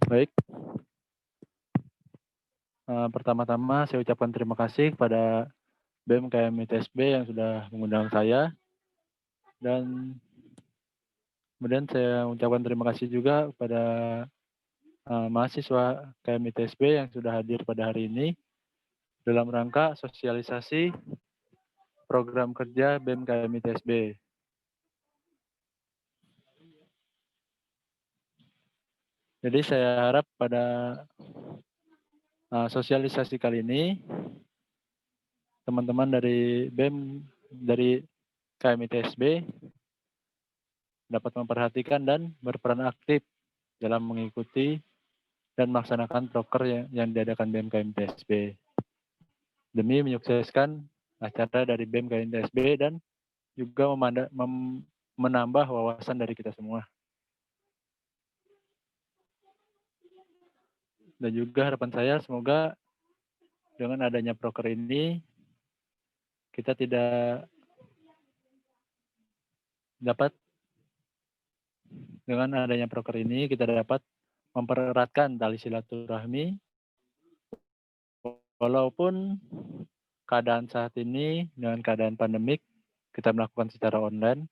Baik, pertama-tama saya ucapkan terima kasih kepada BEM KM ITSB yang sudah mengundang saya, dan kemudian saya ucapkan terima kasih juga kepada mahasiswa KM ITSB yang sudah hadir pada hari ini dalam rangka sosialisasi program kerja BEM KM ITSB. Jadi saya harap pada sosialisasi kali ini teman-teman dari BEM dari KM ITSB dapat memperhatikan dan berperan aktif dalam mengikuti dan melaksanakan proker yang diadakan BEM KM ITSB demi menyukseskan acara dari BEM KM ITSB dan juga menambah wawasan dari kita semua. Dan juga harapan saya semoga dengan adanya proker ini kita tidak dapat dengan adanya proker ini kita dapat mempereratkan tali silaturahmi walaupun keadaan saat ini dengan keadaan pandemik kita melakukan secara online,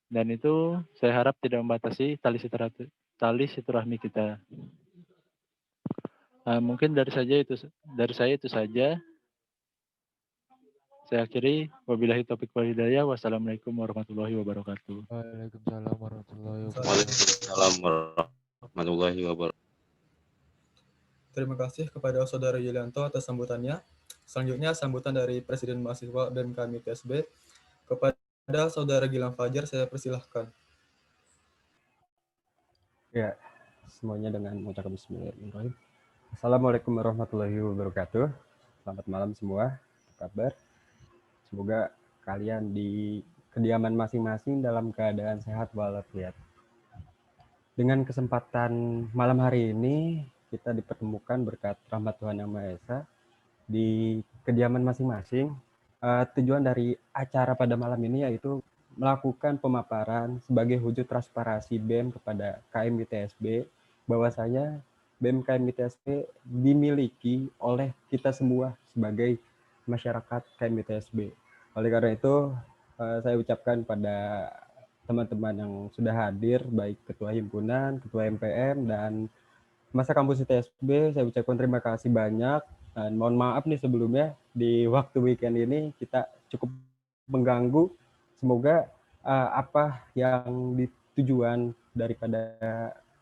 dan itu saya harap tidak membatasi tali silaturahmi kita. Mungkin dari saya itu saja. Saya akhiri, wabillahi taufiq wal hidayah. Wassalamualaikum warahmatullahi wabarakatuh. Waalaikumsalam warahmatullahi wabarakatuh. Waalaikumsalam warahmatullahi wabarakatuh. Terima kasih kepada Saudara Yulianto atas sambutannya. Selanjutnya sambutan dari Presiden Mahasiswa BEM KM ITSB. Kepada Saudara Gilang Fajar, saya persilahkan. Ya, semuanya dengan mengucapkan bismillahirrahmanirrahim. Assalamualaikum warahmatullahi wabarakatuh. Selamat malam semua. Apa kabar? Semoga kalian di kediaman masing-masing dalam keadaan sehat walafiat. Dengan kesempatan malam hari ini, kita dipertemukan berkat rahmat Tuhan Yang Maha Esa di kediaman masing-masing. Tujuan dari acara pada malam ini yaitu melakukan pemaparan sebagai wujud transparansi BEM kepada KM ITSB bahwasanya BEM KM ITSB dimiliki oleh kita semua sebagai masyarakat KM ITSB. Oleh karena itu, saya ucapkan pada teman-teman yang sudah hadir, baik Ketua Himpunan, Ketua MPM, dan Masa Kampus ITSB, saya ucapkan terima kasih banyak. Dan mohon maaf nih sebelumnya, di waktu weekend ini kita cukup mengganggu. Semoga apa yang ditujuan daripada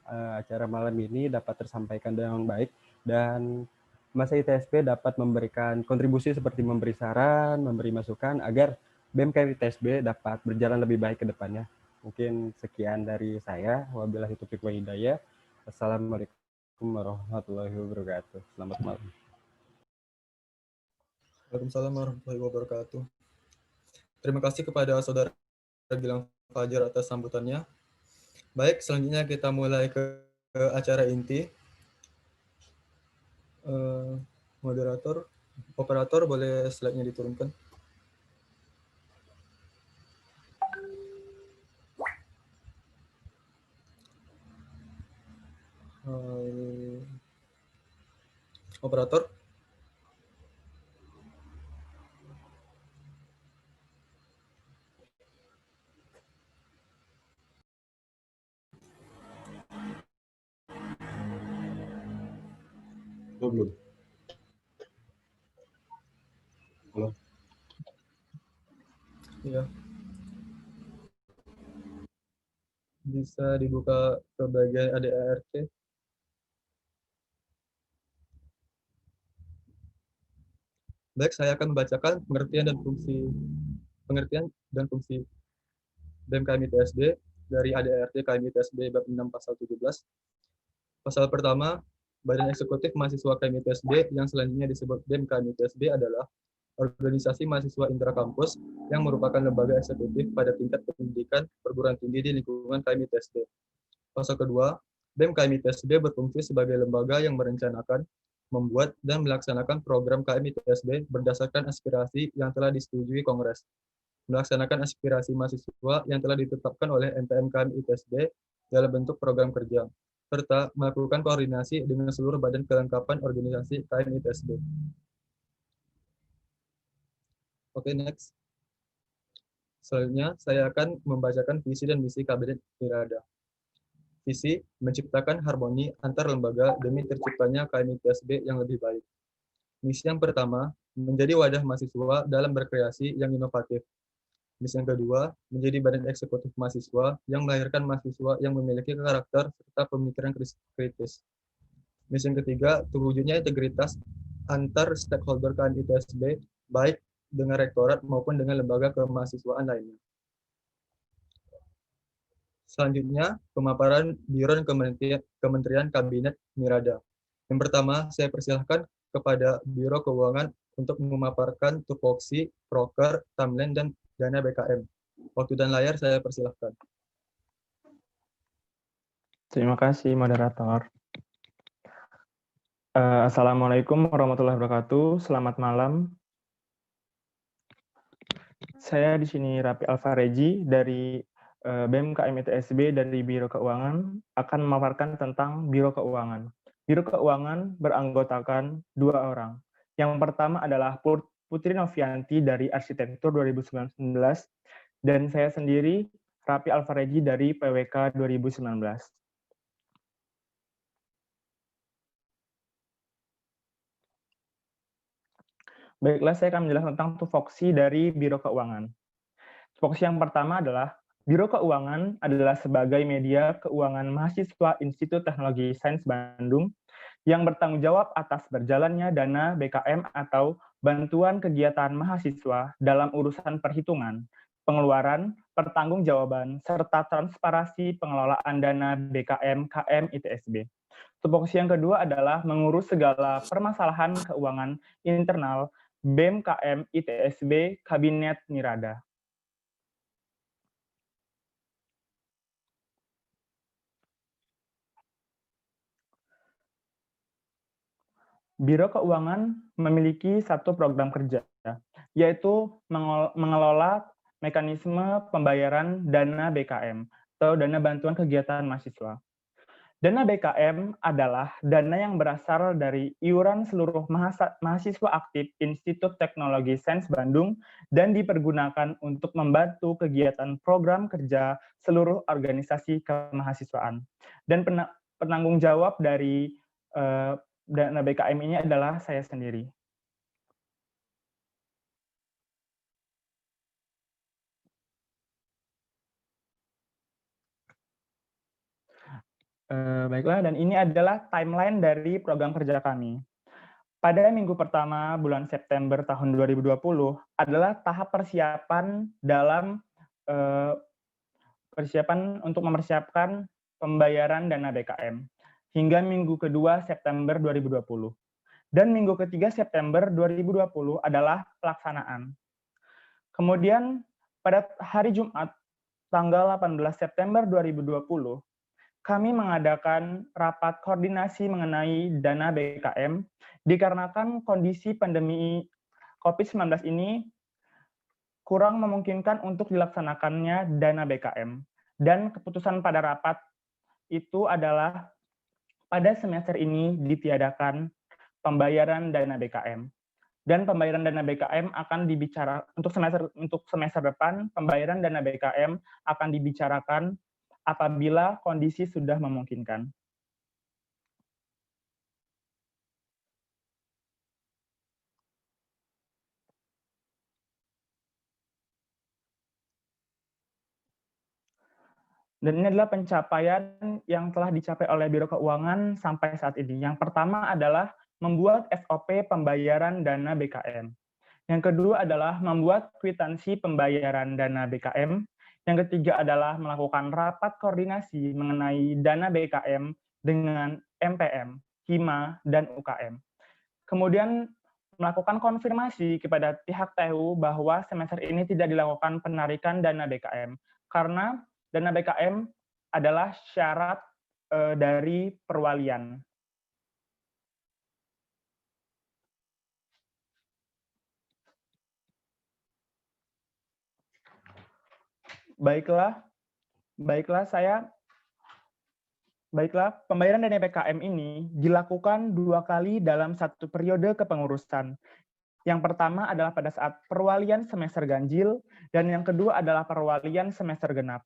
acara malam ini dapat tersampaikan dengan baik, dan Masa ITSB dapat memberikan kontribusi seperti memberi saran, memberi masukan agar BEM ITSB dapat berjalan lebih baik ke depannya. Mungkin sekian dari saya. Wabillahi taufiq wal hidayah. Assalamualaikum warahmatullahi wabarakatuh. Selamat malam. Waalaikumsalam warahmatullahi wabarakatuh. Terima kasih kepada Saudara Gilang Fajar atas sambutannya. Baik, selanjutnya kita mulai ke acara inti. Moderator, operator, boleh slide-nya diturunkan. Operator. Oh, belum. Halo. Iya. Bisa dibuka ke bagian ADART. Baik, saya akan membacakan pengertian dan fungsi BEM KM ITSB dari ADART KM ITSB bab 6 pasal 17. Pasal pertama, Badan Eksekutif Mahasiswa KM ITSB yang selanjutnya disebut BEM KM ITSB adalah organisasi mahasiswa intrakampus yang merupakan lembaga eksekutif pada tingkat pendidikan perguruan tinggi di lingkungan KM ITSB. Pasal kedua, BEM KM ITSB berfungsi sebagai lembaga yang merencanakan, membuat, dan melaksanakan program KM ITSB berdasarkan aspirasi yang telah disetujui Kongres, melaksanakan aspirasi mahasiswa yang telah ditetapkan oleh MPM KM ITSB dalam bentuk program kerja, serta melakukan koordinasi dengan seluruh badan kelengkapan organisasi KMITSB. Oke, next. Selanjutnya, saya akan membacakan visi dan misi Kabinet Nirada. Visi, menciptakan harmoni antar lembaga demi terciptanya KMITSB yang lebih baik. Misi yang pertama, menjadi wadah mahasiswa dalam berkreasi yang inovatif. Misi yang kedua, menjadi badan eksekutif mahasiswa yang melahirkan mahasiswa yang memiliki karakter serta pemikiran kritis. Misi yang ketiga, terwujudnya integritas antar stakeholder KMITSB, baik dengan rektorat maupun dengan lembaga kemahasiswaan lainnya. Selanjutnya, pemaparan Biro dan Kementerian Kabinet Nirada. Yang pertama, saya persilahkan kepada Biro Keuangan untuk memaparkan tupoksi, proker, timeline, dan dana BKM. Waktu dan layar saya persilahkan. Terima kasih, moderator. Assalamualaikum warahmatullahi wabarakatuh. Selamat malam. Saya di sini Rapi Alfareji dari BEM KMITSB dari Biro Keuangan akan memaparkan tentang Biro Keuangan. Biro Keuangan beranggotakan 2 orang. Yang pertama adalah Putri Novianti dari Arsitektur 2019 dan saya sendiri Rapi Alfareji dari PWK 2019. Baiklah, saya akan menjelaskan tentang tupoksi dari Biro Keuangan. Tupoksi yang pertama adalah Biro Keuangan adalah sebagai media keuangan mahasiswa Institut Teknologi Sains Bandung yang bertanggung jawab atas berjalannya dana BKM atau bantuan kegiatan mahasiswa dalam urusan perhitungan, pengeluaran, pertanggungjawaban, serta transparansi pengelolaan dana BKM KMITSB. Tupoksi yang kedua adalah mengurus segala permasalahan keuangan internal BEM KMITSB Kabinet Nirada. Biro Keuangan memiliki satu program kerja, yaitu mengelola mekanisme pembayaran dana BKM atau dana bantuan kegiatan mahasiswa. Dana BKM adalah dana yang berasal dari iuran seluruh mahasiswa aktif Institut Teknologi Sains Bandung dan dipergunakan untuk membantu kegiatan program kerja seluruh organisasi kemahasiswaan. Dan penanggung jawab dari dana BKM ini adalah saya sendiri. Baiklah, dan ini adalah timeline dari program kerja kami. Pada minggu pertama bulan September tahun 2020 adalah tahap persiapan dalam persiapan untuk mempersiapkan pembayaran dana BKM hingga minggu kedua September 2020. Dan minggu ketiga September 2020 adalah pelaksanaan. Kemudian pada hari Jumat tanggal 18 September 2020, kami mengadakan rapat koordinasi mengenai dana BKM dikarenakan kondisi pandemi COVID-19 ini kurang memungkinkan untuk dilaksanakannya dana BKM. Dan keputusan pada rapat itu adalah pada semester ini ditiadakan pembayaran dana BKM. Dan pembayaran dana BKM akan untuk semester depan, pembayaran dana BKM akan dibicarakan apabila kondisi sudah memungkinkan. Dan ini adalah pencapaian yang telah dicapai oleh Biro Keuangan sampai saat ini. Yang pertama adalah membuat SOP pembayaran dana BKM. Yang kedua adalah membuat kwitansi pembayaran dana BKM. Yang ketiga adalah melakukan rapat koordinasi mengenai dana BKM dengan MPM, HIMA, dan UKM. Kemudian melakukan konfirmasi kepada pihak TU bahwa semester ini tidak dilakukan penarikan dana BKM karena dana BKM adalah syarat dari perwalian. Baiklah, saya Baiklah, pembayaran dana PKM ini dilakukan 2 kali dalam 1 periode kepengurusan. Yang pertama adalah pada saat perwalian semester ganjil, dan yang kedua adalah perwalian semester genap.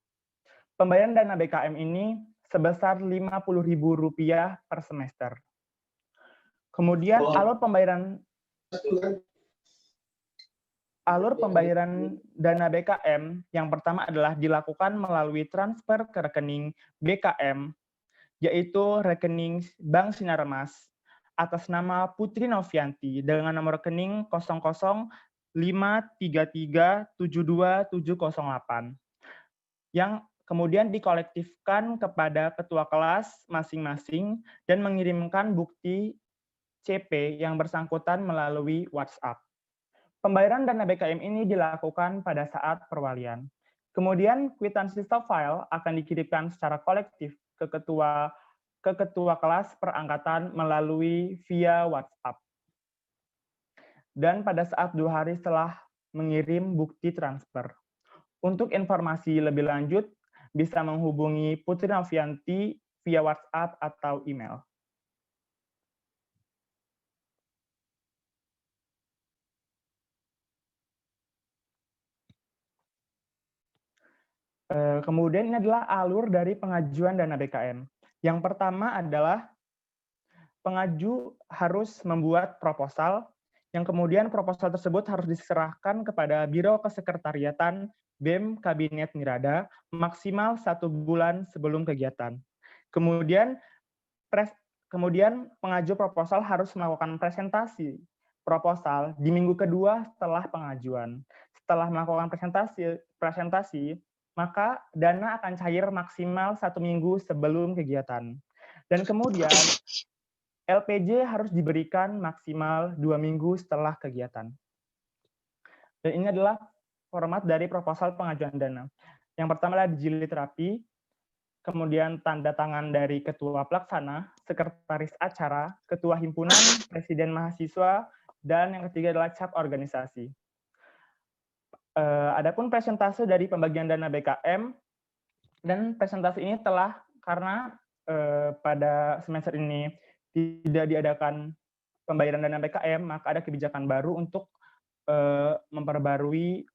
Pembayaran dana BKM ini sebesar Rp50.000 per semester. Kemudian alur pembayaran dana BKM yang pertama adalah dilakukan melalui transfer ke rekening BKM, yaitu rekening Bank Sinar Mas atas nama Putri Novianti dengan nomor rekening 0053372728 yang kemudian dikolektifkan kepada ketua kelas masing-masing dan mengirimkan bukti CP yang bersangkutan melalui WhatsApp. Pembayaran dana BKM ini dilakukan pada saat perwalian. Kemudian kwitansi soft file akan dikirimkan secara kolektif ke ketua kelas per angkatan melalui via WhatsApp. Dan pada saat 2 hari setelah mengirim bukti transfer. Untuk informasi lebih lanjut, bisa menghubungi Putri Novianti via WhatsApp atau email. Kemudian ini adalah alur dari pengajuan dana BKM. Yang pertama adalah pengaju harus membuat proposal, yang kemudian proposal tersebut harus diserahkan kepada Biro Kesekretariatan BEM Kabinet Nirada maksimal 1 bulan sebelum kegiatan. Kemudian pengaju proposal harus melakukan presentasi proposal di minggu kedua setelah pengajuan. Setelah melakukan presentasi, maka dana akan cair maksimal 1 minggu sebelum kegiatan. Dan kemudian LPJ harus diberikan maksimal 2 minggu setelah kegiatan. Dan ini adalah format dari proposal pengajuan dana. Yang pertama adalah jilid rapi, kemudian tanda tangan dari ketua pelaksana, sekretaris acara, ketua himpunan, presiden mahasiswa, dan yang ketiga adalah cap organisasi. Adapun presentase dari pembagian dana BKM, dan presentase ini telah karena pada semester ini tidak diadakan pembayaran dana BKM, maka ada kebijakan baru untuk memperbarui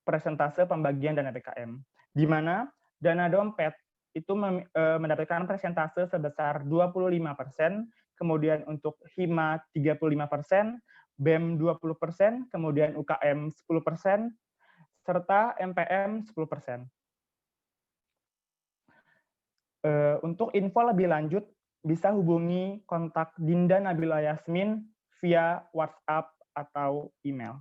presentase pembagian dana BKM, di mana dana dompet itu mendapatkan presentase sebesar 25%, kemudian untuk HIMA 35%, BEM 20%, kemudian UKM 10%, serta MPM 10%. Untuk info lebih lanjut, bisa hubungi kontak Dinda Nabila Yasmin via WhatsApp atau email.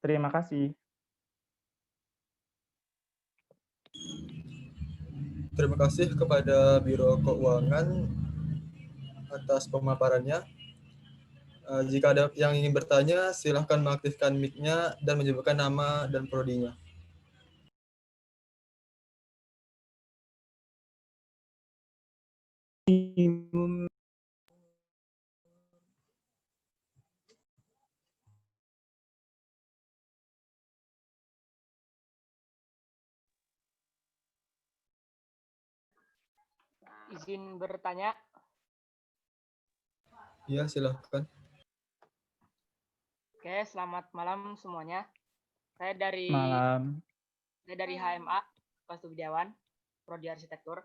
Terima kasih. Terima kasih kepada Biro Keuangan atas pemaparannya. Jika ada yang ingin bertanya, silahkan mengaktifkan mic-nya dan menyebutkan nama dan prodinya. Izin bertanya. Ya, silahkan. Oke, selamat malam semuanya. Saya dari HMA, Pastu Widiawan, Prodi Arsitektur.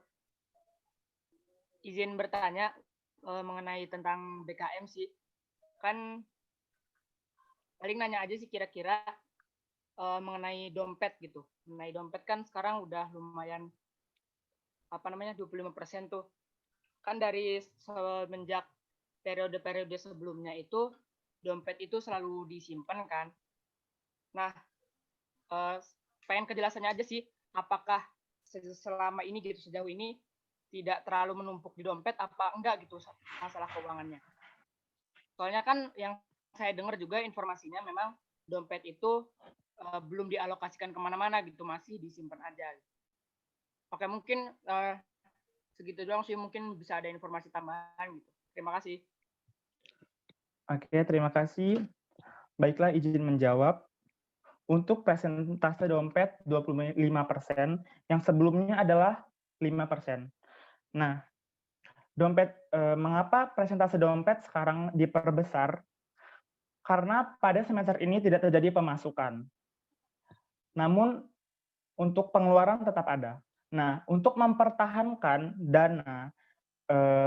Izin bertanya mengenai tentang BKM sih. Kan paling nanya aja sih kira-kira mengenai dompet gitu. Mengenai dompet kan sekarang udah lumayan 25% tuh. Kan dari semenjak periode-periode sebelumnya itu dompet itu selalu disimpan kan. Nah, pengen kejelasannya aja sih, apakah selama ini gitu sejauh ini tidak terlalu menumpuk di dompet apa enggak gitu masalah keuangannya. Soalnya kan yang saya dengar juga informasinya memang dompet itu belum dialokasikan kemana-mana gitu, masih disimpan aja. Oke, mungkin segitu doang sih, mungkin bisa ada informasi tambahan gitu. Terima kasih. Oke, terima kasih. Baiklah, izin menjawab. untuk persentase dompet 25%, yang sebelumnya adalah 5%. Nah, mengapa persentase dompet sekarang diperbesar? Karena pada semester ini tidak terjadi pemasukan. Namun untuk pengeluaran tetap ada. Nah, untuk mempertahankan dana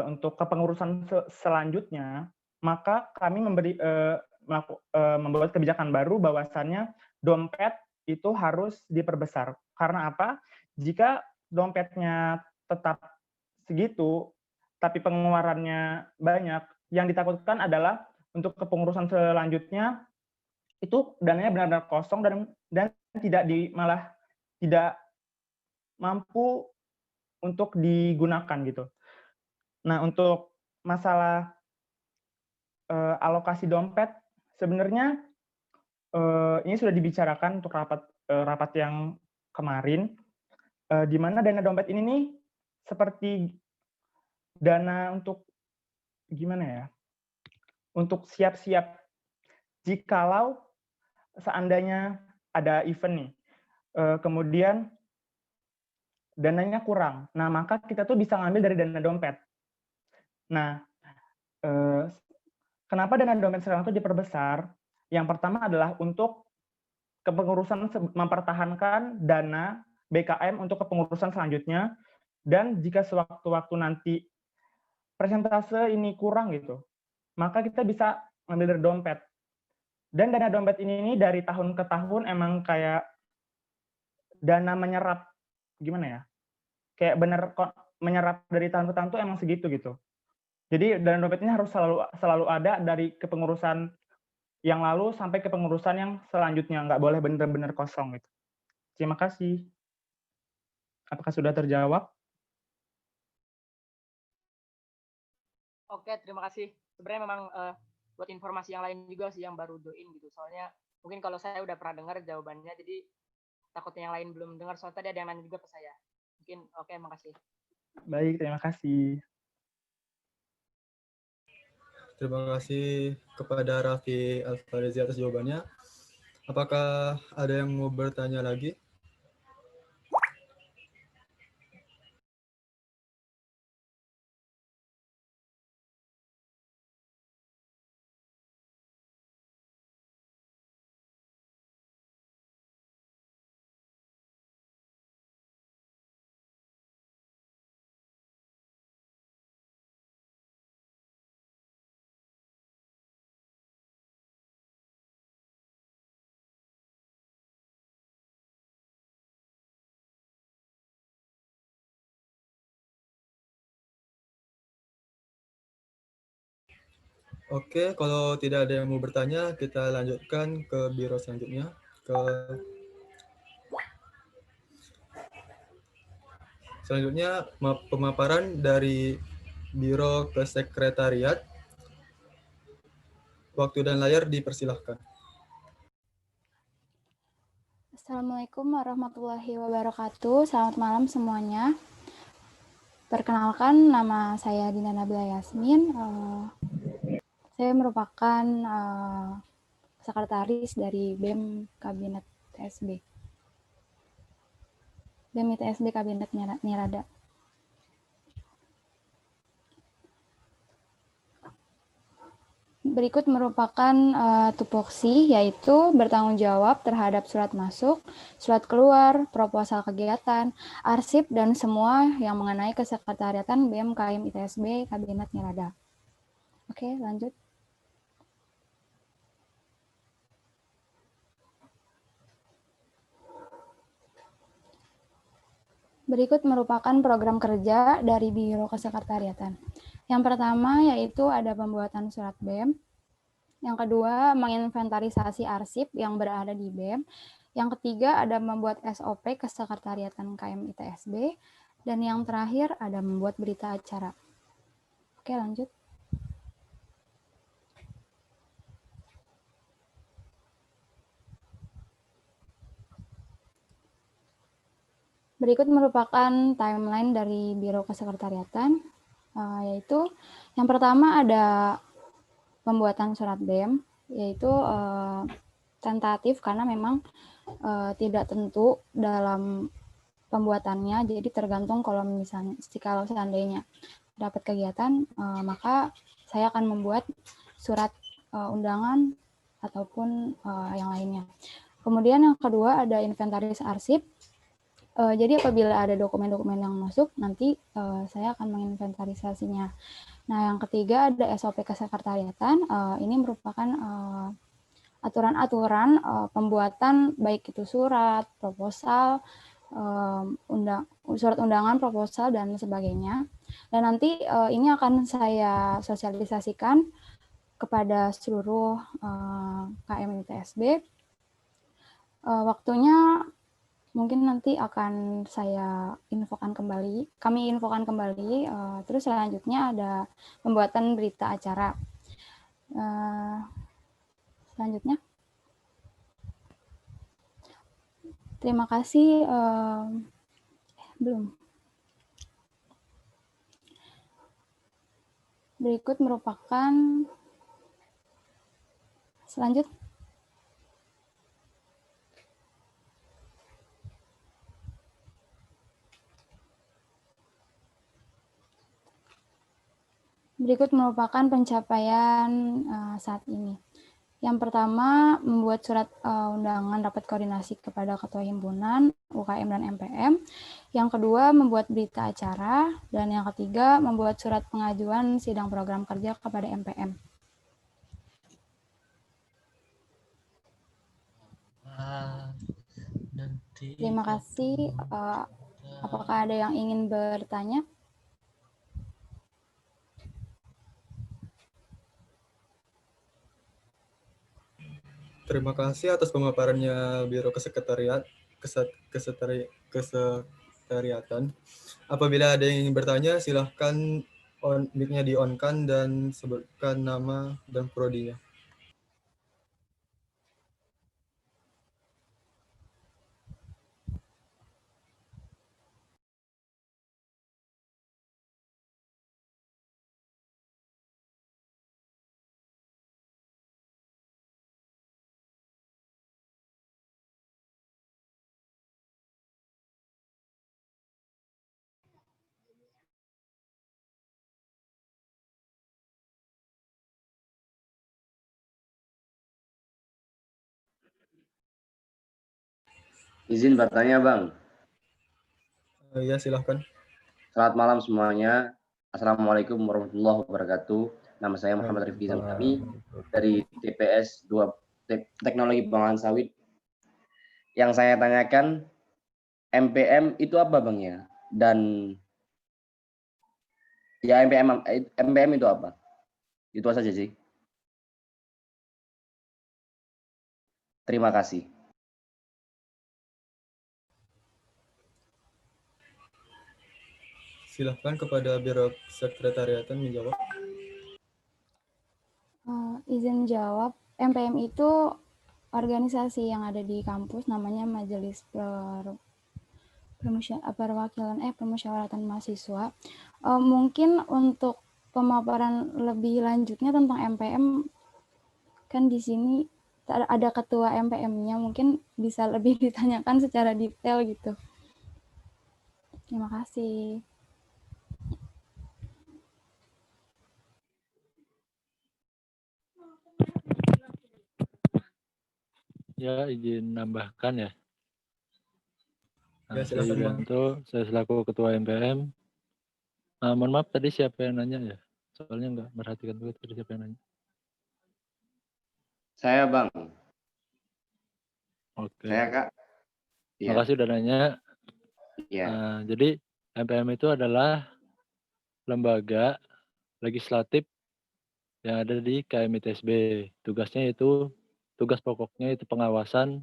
untuk kepengurusan selanjutnya, maka kami membuat kebijakan baru bahwasannya dompet itu harus diperbesar. Karena apa? Jika dompetnya tetap segitu, tapi pengeluarannya banyak, yang ditakutkan adalah untuk kepengurusan selanjutnya itu dananya benar-benar kosong dan malah tidak mampu untuk digunakan gitu. Nah, untuk masalah alokasi dompet sebenarnya ini sudah dibicarakan untuk rapat yang kemarin, di mana dana dompet ini nih seperti dana untuk gimana ya? Untuk siap-siap jikalau seandainya ada event nih, kemudian dananya kurang. Nah, maka kita tuh bisa ngambil dari dana dompet. Nah, kenapa dana dompet sekarang itu diperbesar? Yang pertama adalah untuk kepengurusan mempertahankan dana BKM untuk kepengurusan selanjutnya, dan jika sewaktu-waktu nanti persentase ini kurang gitu, maka kita bisa ngambil dari dompet. Dan dana dompet ini dari tahun ke tahun emang kayak dana menyerap, gimana ya? Kayak bener kok menyerap dari tahun ke tahun tuh emang segitu gitu. Jadi dana dompet ini harus selalu ada dari kepengurusan yang lalu sampai kepengurusan yang selanjutnya, nggak boleh bener-bener kosong gitu. Terima kasih. Apakah sudah terjawab? Oke, terima kasih. Sebenarnya memang buat informasi yang lain juga sih yang baru join gitu. Soalnya mungkin kalau saya udah pernah dengar jawabannya, jadi takutnya yang lain belum dengar. Soalnya tadi ada yang nanya juga ke saya. Mungkin oke, makasih. Baik, terima kasih. Terima kasih kepada Raffi Alfarezi atas jawabannya. Apakah ada yang mau bertanya lagi? Oke, kalau tidak ada yang mau bertanya, kita lanjutkan ke biro selanjutnya. Selanjutnya, pemaparan dari Biro Kesekretariat. Waktu dan layar dipersilahkan. Assalamualaikum warahmatullahi wabarakatuh. Selamat malam semuanya. Perkenalkan, nama saya Dina Nabila Yasmin. Saya merupakan sekretaris dari BEM Kabinet TSB. BEM ITSB Kabinet Nirada. Berikut merupakan tupoksi, yaitu bertanggung jawab terhadap surat masuk, surat keluar, proposal kegiatan, arsip, dan semua yang mengenai kesekretariatan BEM KAIM ITSB Kabinet Nirada. Oke, lanjut. Berikut merupakan program kerja dari Biro Kesekretariatan. Yang pertama yaitu ada pembuatan surat BEM. Yang kedua, menginventarisasi arsip yang berada di BEM. Yang ketiga, ada membuat SOP Kesekretariatan KAIM ITSB. Dan yang terakhir, ada membuat berita acara. Oke, lanjut. Berikut merupakan timeline dari Biro Kesekretariatan, yaitu yang pertama ada pembuatan surat BEM, yaitu tentatif karena memang tidak tentu dalam pembuatannya, jadi tergantung kalau seandainya dapat kegiatan, maka saya akan membuat surat undangan ataupun yang lainnya. Kemudian yang kedua ada inventaris arsip. Jadi apabila ada dokumen-dokumen yang masuk, nanti saya akan menginventarisasinya. Nah, yang ketiga ada SOP kesekretariatan. Ini merupakan aturan-aturan pembuatan baik itu surat, proposal, surat undangan, proposal, dan sebagainya. Dan nanti ini akan saya sosialisasikan kepada seluruh KM ITSB. Waktunya mungkin nanti akan kami infokan kembali. Terus selanjutnya ada pembuatan berita acara. Selanjutnya. Terima kasih. Belum. Berikut merupakan selanjutnya. Berikut merupakan pencapaian saat ini. Yang pertama, membuat surat undangan rapat koordinasi kepada Ketua Himpunan, UKM, dan MPM. Yang kedua, membuat berita acara. Dan yang ketiga, membuat surat pengajuan sidang program kerja kepada MPM. Terima kasih. Apakah ada yang ingin bertanya? Terima kasih atas pemaparannya Biro Kesekretariatan. Apabila ada yang ingin bertanya, silahkan mic-nya di-on-kan dan sebutkan nama dan prodinya. Izin bertanya, Bang. Ya, silahkan. Selamat malam semuanya. Assalamualaikum warahmatullahi wabarakatuh. Nama saya Muhammad Rifki Zamzami dari TPS 2 Teknologi Pengelolaan Sawit. Yang saya tanyakan, MPM itu apa, Bang, ya? Dan ya MPM itu apa? Itu saja sih. Terima kasih. Silahkan kepada Biro Sekretariatan menjawab. Izin jawab, MPM itu organisasi yang ada di kampus, namanya Majelis Permusyawaratan Mahasiswa. Mungkin untuk pemaparan lebih lanjutnya tentang MPM, kan di sini ada ketua MPM-nya, mungkin bisa lebih ditanyakan secara detail gitu. Terima kasih. Ya, izin nambahkan ya. Ya, Saya silakan, Bang. Yulianto, saya selaku Ketua MPM. Mohon maaf tadi siapa yang nanya ya? Soalnya nggak perhatikan dulu tadi siapa yang nanya. Saya, Bang. Oke. Saya, Kak. Terima kasih udah nanya. Iya. Jadi MPM itu adalah lembaga legislatif yang ada di KMITSB. Tugas pokoknya itu pengawasan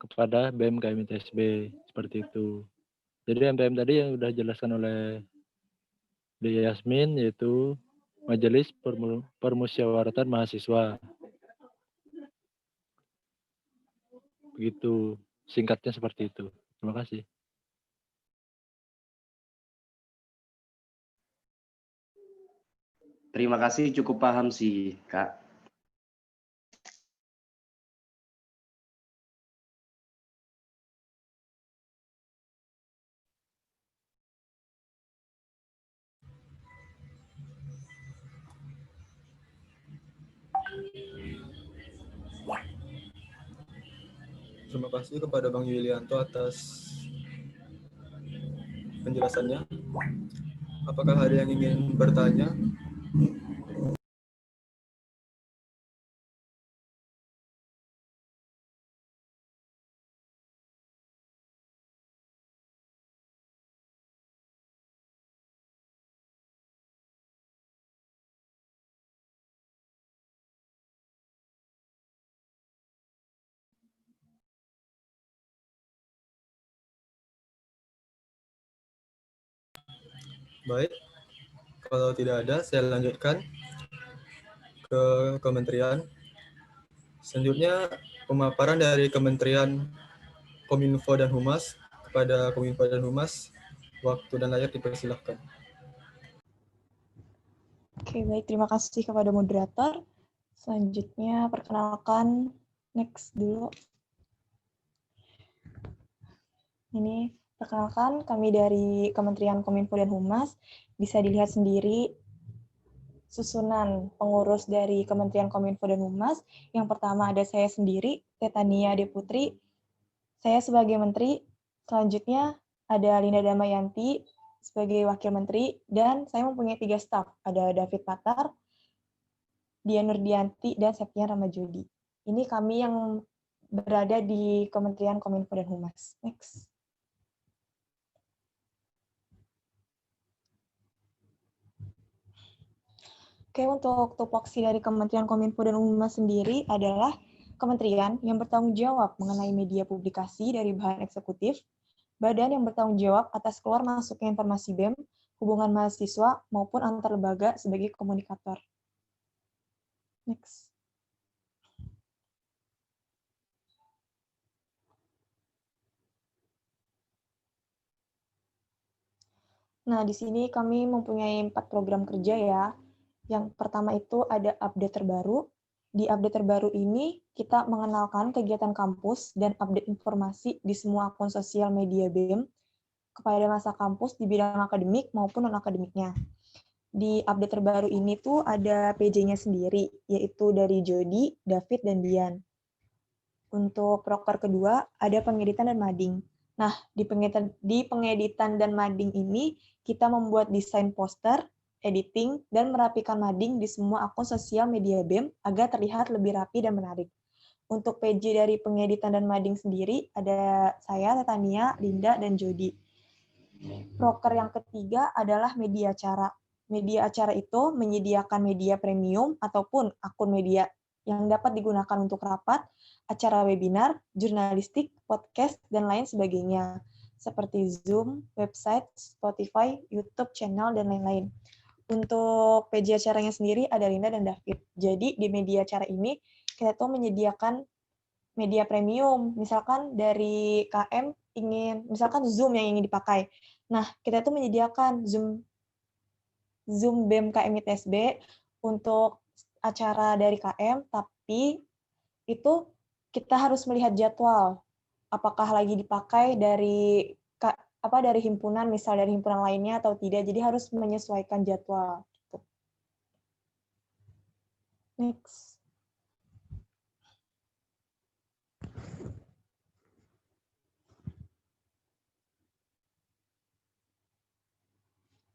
kepada BEM KMITSB, seperti itu. Jadi MPM tadi yang sudah dijelaskan oleh Dea Yasmin, yaitu Majelis Permusyawaratan Mahasiswa. Begitu, singkatnya seperti itu. Terima kasih. Terima kasih, cukup paham sih, Kak. Terima kasih kepada Bang Yulianto atas penjelasannya. Apakah ada yang ingin bertanya? Baik, kalau tidak ada, saya lanjutkan ke kementerian. Selanjutnya, pemaparan dari Kementerian Kominfo dan Humas. Kepada Kominfo dan Humas, waktu dan layar dipersilahkan. Oke, baik. Terima kasih kepada moderator. Selanjutnya, perkenalkan, next dulu. Ini, perkenalkan, kami dari Kementerian Kominfo dan Humas. Bisa dilihat sendiri susunan pengurus dari Kementerian Kominfo dan Humas. Yang pertama ada saya sendiri, Tetania Deputri. Saya sebagai Menteri. Selanjutnya ada Linda Damayanti sebagai Wakil Menteri. Dan saya mempunyai 3 staf. Ada David Patar, Dian Nurdianti, dan Septian Ramajodi. Ini kami yang berada di Kementerian Kominfo dan Humas. Next. Oke, untuk tupoksi dari Kementerian Kominfo dan Humas sendiri adalah kementerian yang bertanggung jawab mengenai media publikasi dari bahan eksekutif, badan yang bertanggung jawab atas keluar masuknya informasi BEM, hubungan mahasiswa, maupun antar lembaga sebagai komunikator. Next. Nah, di sini kami mempunyai 4 program kerja ya. Yang pertama itu ada update terbaru. Di update terbaru ini, kita mengenalkan kegiatan kampus dan update informasi di semua akun sosial media BEM kepada masa kampus di bidang akademik maupun non-akademiknya. Di update terbaru ini tuh ada PJ-nya sendiri, yaitu dari Jody, David, dan Dian. Untuk proker kedua, ada pengeditan dan mading. Nah, di pengeditan dan mading ini, kita membuat desain poster, editing, dan merapikan mading di semua akun sosial media BEM agar terlihat lebih rapi dan menarik. Untuk PJ dari pengeditan dan mading sendiri, ada saya, Tetania, Linda, dan Jody. Proker yang ketiga adalah media acara. Media acara itu menyediakan media premium ataupun akun media yang dapat digunakan untuk rapat, acara webinar, jurnalistik, podcast, dan lain sebagainya, seperti Zoom, website, Spotify, YouTube channel, dan lain-lain. Untuk PJ acaranya sendiri ada Linda dan David. Jadi di media acara ini kita tuh menyediakan media premium. Misalkan dari KM misalkan Zoom yang ingin dipakai. Nah, kita tuh menyediakan Zoom BEM KM ITSB untuk acara dari KM, tapi itu kita harus melihat jadwal. Apakah lagi dipakai dari himpunan, misal dari himpunan lainnya atau tidak, jadi harus menyesuaikan jadwal. Gitu. Next.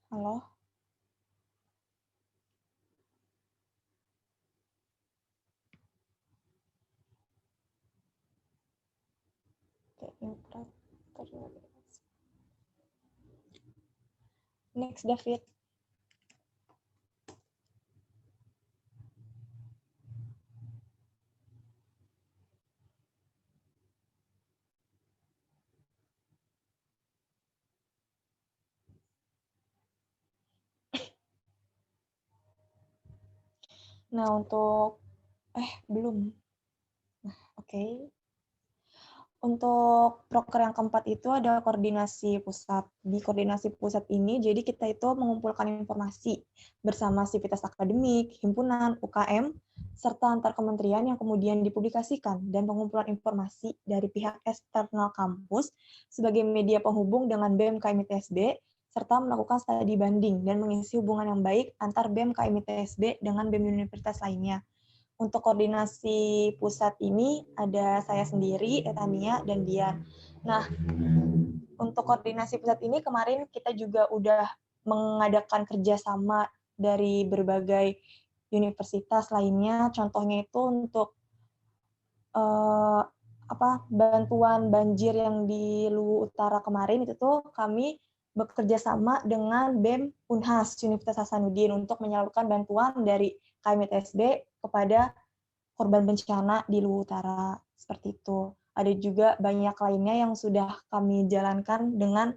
Halo? Next, David. Nah, untuk belum. Nah, oke. Untuk proker yang keempat itu ada koordinasi pusat. Di koordinasi pusat ini, jadi kita itu mengumpulkan informasi bersama sivitas akademik, himpunan, UKM, serta antar kementerian yang kemudian dipublikasikan, dan pengumpulan informasi dari pihak eksternal kampus sebagai media penghubung dengan BEM KM ITSB, serta melakukan studi banding dan mengisi hubungan yang baik antar BEM KM ITSB dengan BEM universitas lainnya. untuk koordinasi pusat ini ada saya sendiri, Tania, dan Dian. Nah, untuk koordinasi pusat ini kemarin kita juga udah mengadakan kerjasama dari berbagai universitas lainnya. Contohnya itu untuk bantuan banjir yang di Luwu Utara kemarin itu tuh kami bekerja sama dengan BEM Unhas Universitas Hasanuddin untuk menyalurkan bantuan dari KMITSB kepada korban bencana di Luwu Utara. Seperti itu. Ada juga banyak lainnya yang sudah kami jalankan dengan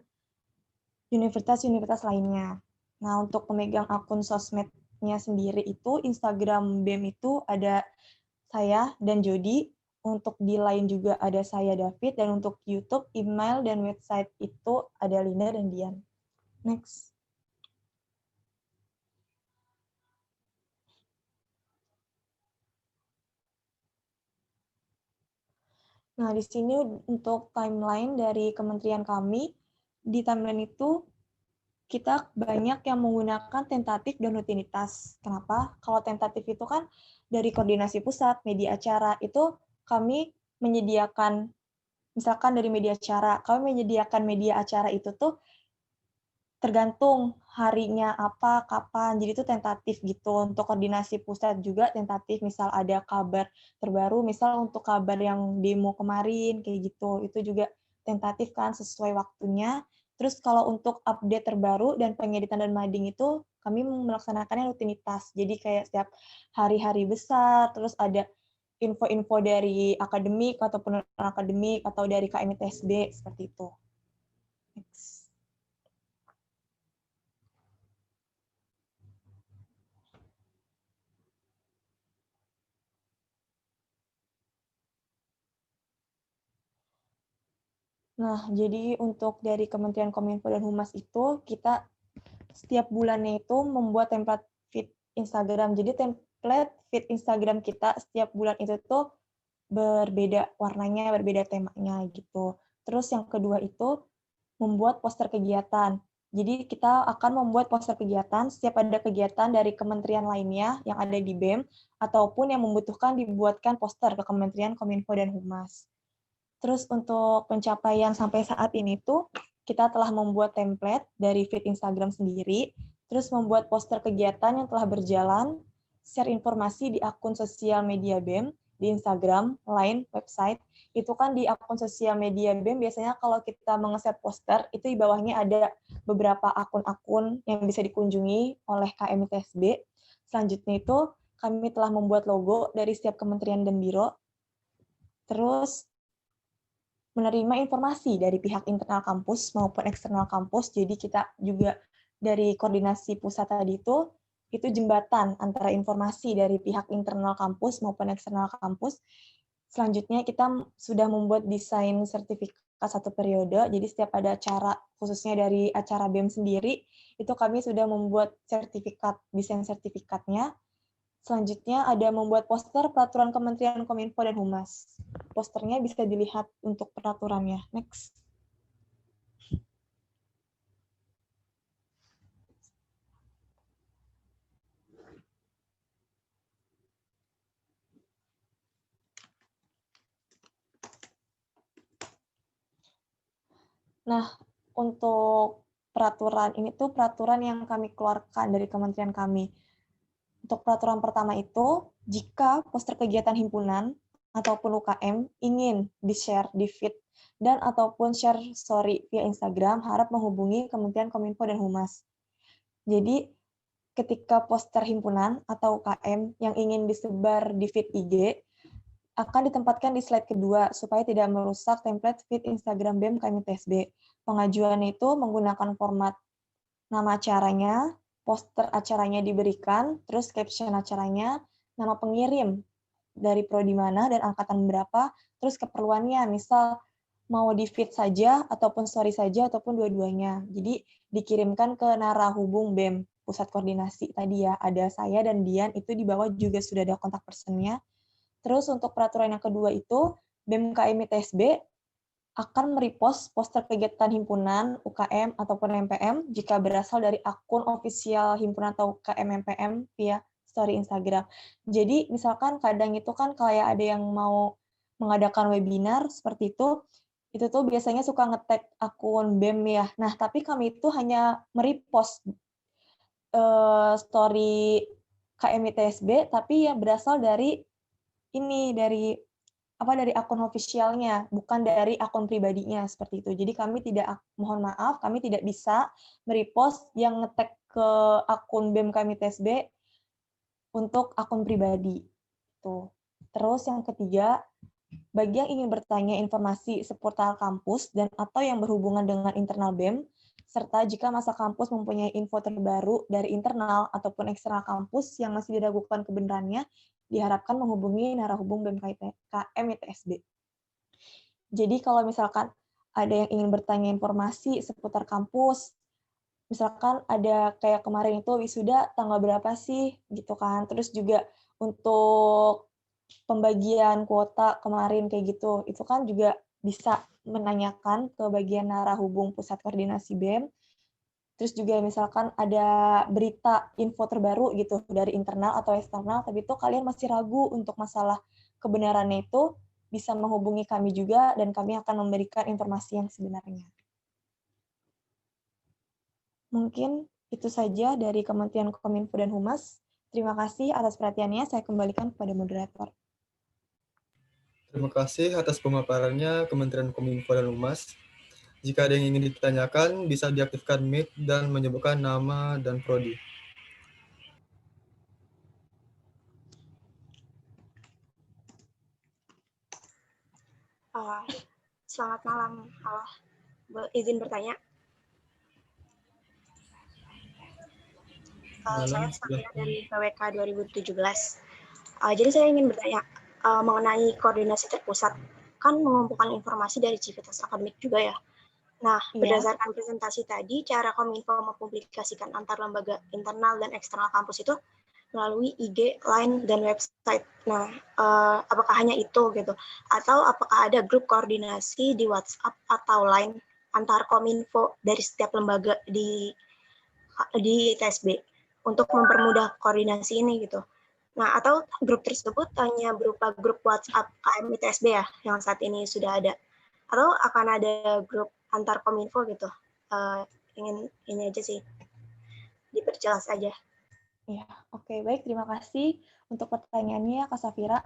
universitas-universitas lainnya. Nah, untuk pemegang akun sosmednya sendiri itu, Instagram BEM itu ada saya dan Jody. Untuk di Line juga ada saya, David. Dan untuk YouTube, email, dan website itu ada Linda dan Dian. Next. Nah, di sini untuk timeline dari kementerian kami, di timeline itu kita banyak yang menggunakan tentatif dan rutinitas. Kenapa? Kalau tentatif itu kan dari koordinasi pusat, media acara, itu kami menyediakan, misalkan dari media acara, kami menyediakan media acara itu tuh tergantung harinya apa, kapan, jadi itu tentatif gitu. Untuk koordinasi pusat juga tentatif, misal ada kabar terbaru, misal untuk kabar yang demo kemarin, kayak gitu, itu juga tentatif kan, sesuai waktunya. Terus kalau untuk update terbaru dan pengeditan dan mading itu, kami melaksanakannya rutinitas, jadi kayak setiap hari-hari besar, terus ada info-info dari akademik, ataupun akademik, atau dari KMITSB, seperti itu. Next. Nah, jadi untuk dari Kementerian Kominfo dan Humas itu, kita setiap bulannya itu membuat template feed Instagram. Jadi template feed Instagram kita setiap bulan itu tuh berbeda warnanya, berbeda temanya gitu. Terus yang kedua itu membuat poster kegiatan. Jadi kita akan membuat poster kegiatan setiap ada kegiatan dari kementerian lainnya yang ada di BEM, ataupun yang membutuhkan dibuatkan poster ke Kementerian Kominfo dan Humas. Terus untuk pencapaian sampai saat ini tuh, kita telah membuat template dari feed Instagram sendiri, terus membuat poster kegiatan yang telah berjalan, share informasi di akun sosial media BEM, di Instagram, Line, website. Itu kan di akun sosial media BEM, biasanya kalau kita menge-share poster, itu di bawahnya ada beberapa akun-akun yang bisa dikunjungi oleh KMITSB. Selanjutnya itu, kami telah membuat logo dari setiap kementerian dan biro, terus menerima informasi dari pihak internal kampus maupun eksternal kampus. Jadi kita juga dari koordinasi pusat tadi itu jembatan antara informasi dari pihak internal kampus maupun eksternal kampus. Selanjutnya kita sudah membuat desain sertifikat 1 periode. Jadi setiap ada acara, khususnya dari acara BEM sendiri, itu kami sudah membuat sertifikat, desain sertifikatnya. Selanjutnya ada membuat poster peraturan Kementerian Kominfo dan Humas. Posternya bisa dilihat untuk peraturannya. Next. Nah, untuk peraturan ini tuh peraturan yang kami keluarkan dari kementerian kami. Untuk peraturan pertama itu, jika poster kegiatan himpunan ataupun UKM ingin di-share di feed dan ataupun share story via Instagram, harap menghubungi Kementerian Kominfo dan Humas. Jadi, ketika poster himpunan atau UKM yang ingin disebar di feed IG, akan ditempatkan di slide kedua, supaya tidak merusak template feed Instagram BEM KMITSB. Pengajuan itu menggunakan format nama acaranya, poster acaranya diberikan, terus caption acaranya, nama pengirim dari prodi mana dan angkatan berapa, terus keperluannya, misal mau di feed saja, ataupun story saja, ataupun dua-duanya. Jadi dikirimkan ke narahubung BEM, pusat koordinasi tadi ya, ada saya dan Dian, itu di bawah juga sudah ada kontak personnya. Terus untuk peraturan yang kedua itu, BEM KMITSB akan merepost poster kegiatan himpunan, UKM, ataupun MPM jika berasal dari akun ofisial himpunan atau UKM MPM via story Instagram. Jadi misalkan kadang itu kan kayak ada yang mau mengadakan webinar seperti itu tuh biasanya suka nge-tag akun BEM ya. Nah, tapi kami itu hanya merepost story KMITSB, tapi yang berasal dari dari akun officialnya, bukan dari akun pribadinya seperti itu. Jadi kami mohon maaf, kami tidak bisa merepost yang nge-tag ke akun BEM KMITSB untuk akun pribadi. Tuh. Terus yang ketiga, bagi yang ingin bertanya informasi seputar kampus dan atau yang berhubungan dengan internal BEM, serta jika masa kampus mempunyai info terbaru dari internal ataupun eksternal kampus yang masih diragukan kebenarannya, diharapkan menghubungi narahubung BEM KMITSB. Jadi kalau misalkan ada yang ingin bertanya informasi seputar kampus, misalkan ada kayak kemarin itu wisuda tanggal berapa sih gitu kan, terus juga untuk pembagian kuota kemarin kayak gitu, itu kan juga bisa menanyakan ke bagian narahubung pusat koordinasi BEM. Terus juga misalkan ada berita info terbaru gitu dari internal atau eksternal, tapi itu kalian masih ragu untuk masalah kebenarannya itu, bisa menghubungi kami juga dan kami akan memberikan informasi yang sebenarnya. Mungkin itu saja dari Kementerian Kominfo dan Humas. Terima kasih atas perhatiannya, saya kembalikan kepada moderator. Terima kasih atas pemaparannya Kementerian Kominfo dan Humas. Jika ada yang ingin ditanyakan, bisa diaktifkan mic dan menyebutkan nama dan prodi. Selamat malam, izin bertanya. Saya Safira dari PWK 2017. Jadi saya ingin bertanya mengenai koordinasi terpusat, kan mengumpulkan informasi dari Civitas Akademik juga ya. Nah, berdasarkan presentasi tadi, cara Kominfo mempublikasikan antar lembaga internal dan eksternal kampus itu melalui IG, Line, dan website. Nah, apakah hanya itu gitu? Atau apakah ada grup koordinasi di WhatsApp atau Line antar Kominfo dari setiap lembaga di ITSB untuk mempermudah koordinasi ini gitu? Nah, atau grup tersebut hanya berupa grup WhatsApp KM ITSB ya, yang saat ini sudah ada? Atau akan ada grup antar Kominfo gitu? Ingin ini aja sih, diperjelas aja. Ya, oke, baik. Terima kasih untuk pertanyaannya, Kak Safira.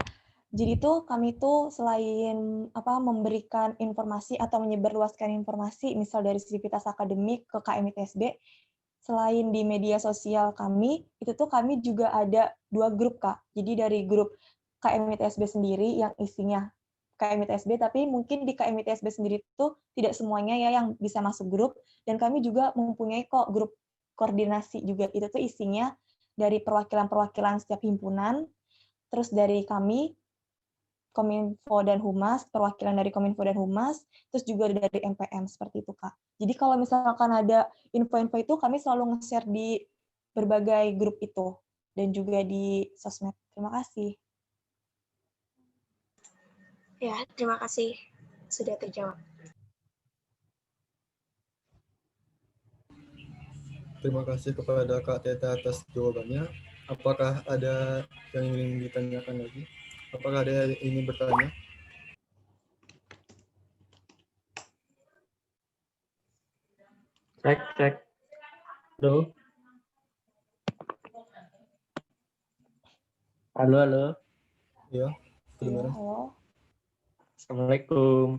Jadi kami selain memberikan informasi atau menyebarluaskan informasi, misal dari Civitas Akademik ke KMITSB, selain di media sosial kami, kami juga ada 2 grup, Kak. Jadi dari grup KMITSB sendiri yang isinya KMITSB, tapi mungkin di KMITSB sendiri itu tidak semuanya ya yang bisa masuk grup, dan kami juga mempunyai kok grup koordinasi juga. Itu isinya dari perwakilan-perwakilan setiap himpunan, terus dari kami, Kominfo dan Humas, perwakilan dari Kominfo dan Humas, terus juga dari MPM, seperti itu, Kak. Jadi kalau misalkan ada info-info itu, kami selalu nge-share di berbagai grup itu, dan juga di sosmed. Terima kasih. Ya, terima kasih. Sudah terjawab. Terima kasih kepada Kak Teta atas jawabannya. Apakah ada yang ingin ditanyakan lagi? Apakah ada yang ingin bertanya? Cek. Halo. Halo. Ya, kedengaran. Halo. Assalamualaikum.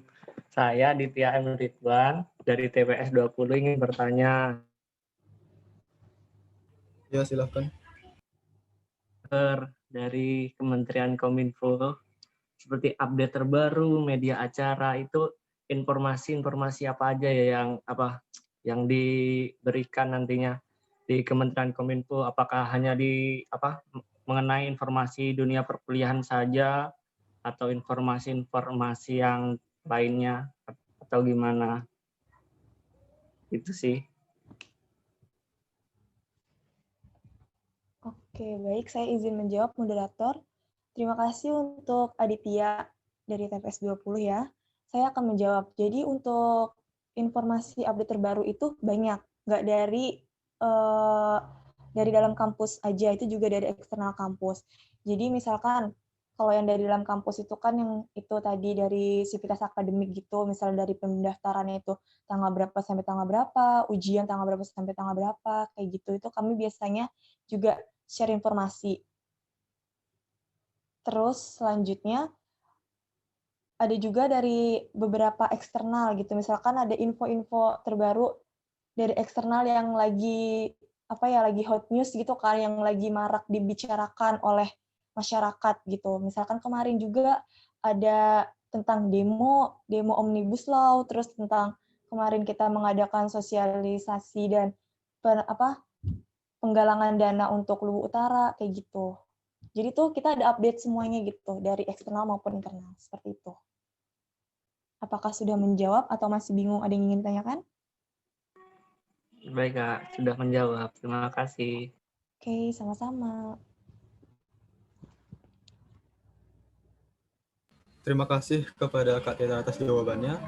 Saya Ditya M. Ridwan dari TPS 20 ingin bertanya. Ya, silakan. Dari Kementerian Kominfo, seperti update terbaru, media acara, itu informasi apa aja ya yang diberikan nantinya di Kementerian Kominfo? Apakah hanya mengenai informasi dunia perkuliahan saja atau informasi yang lainnya atau gimana? Itu sih. Oke, baik. Saya izin menjawab, moderator. Terima kasih untuk Aditya dari TPS 20 ya. Saya akan menjawab. Jadi untuk informasi update terbaru itu banyak. Nggak dari dalam kampus aja, itu juga dari eksternal kampus. Jadi misalkan kalau yang dari dalam kampus itu kan yang itu tadi dari sivitas akademik gitu, misalnya dari pendaftarannya itu tanggal berapa sampai tanggal berapa, ujian tanggal berapa sampai tanggal berapa, kayak gitu. Itu kami biasanya juga share informasi. Terus selanjutnya ada juga dari beberapa eksternal gitu. Misalkan ada info-info terbaru dari eksternal yang lagi lagi hot news gitu kan, yang lagi marak dibicarakan oleh masyarakat gitu. Misalkan kemarin juga ada tentang demo Omnibus Law, terus tentang kemarin kita mengadakan sosialisasi dan penggalangan dana untuk Luwu Utara kayak gitu. Jadi tuh kita ada update semuanya gitu dari eksternal maupun internal seperti itu. Apakah sudah menjawab atau masih bingung, ada yang ingin tanyakan? Baik, Kak. Sudah menjawab. Terima kasih. Oke, sama-sama. Terima kasih kepada Kak Teta atas jawabannya.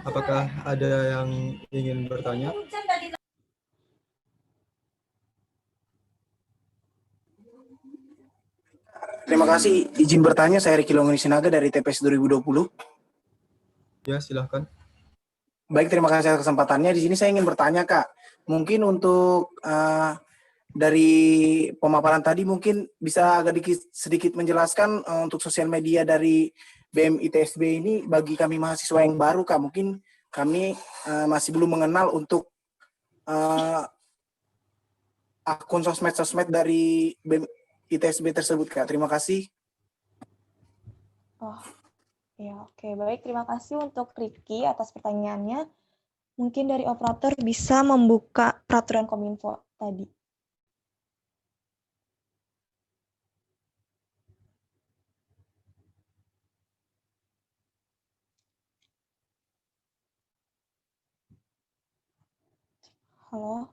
Apakah ada yang ingin bertanya? Terima kasih. Izin bertanya, saya Riki Longoni Sinaga dari TPS 2020. Ya, silahkan. Baik, terima kasih atas kesempatannya. Di sini saya ingin bertanya, Kak. Mungkin untuk dari pemaparan tadi mungkin bisa agak sedikit menjelaskan untuk sosial media dari BEM ITSB ini bagi kami mahasiswa yang baru, Kak. Mungkin kami masih belum mengenal untuk akun sosmed dari BEM ITSB tersebut, Kak. Terima kasih. Oh, ya oke. Baik, terima kasih untuk Riki atas pertanyaannya. Mungkin dari operator bisa membuka peraturan Kominfo tadi. Halo?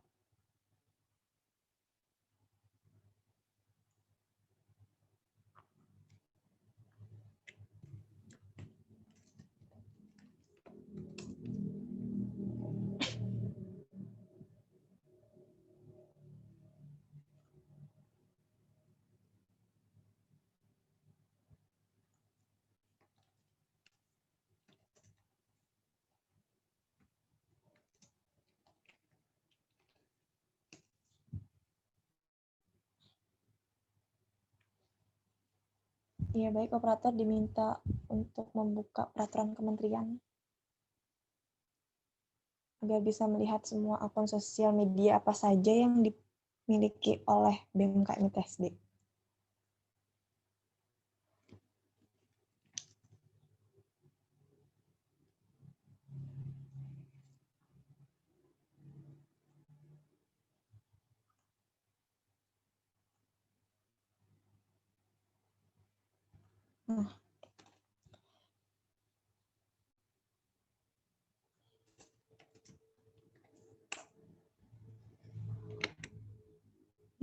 Iya, baik, operator diminta untuk membuka peraturan kementerian agar bisa melihat semua akun sosial media apa saja yang dimiliki oleh BMKM ITSB. Nah,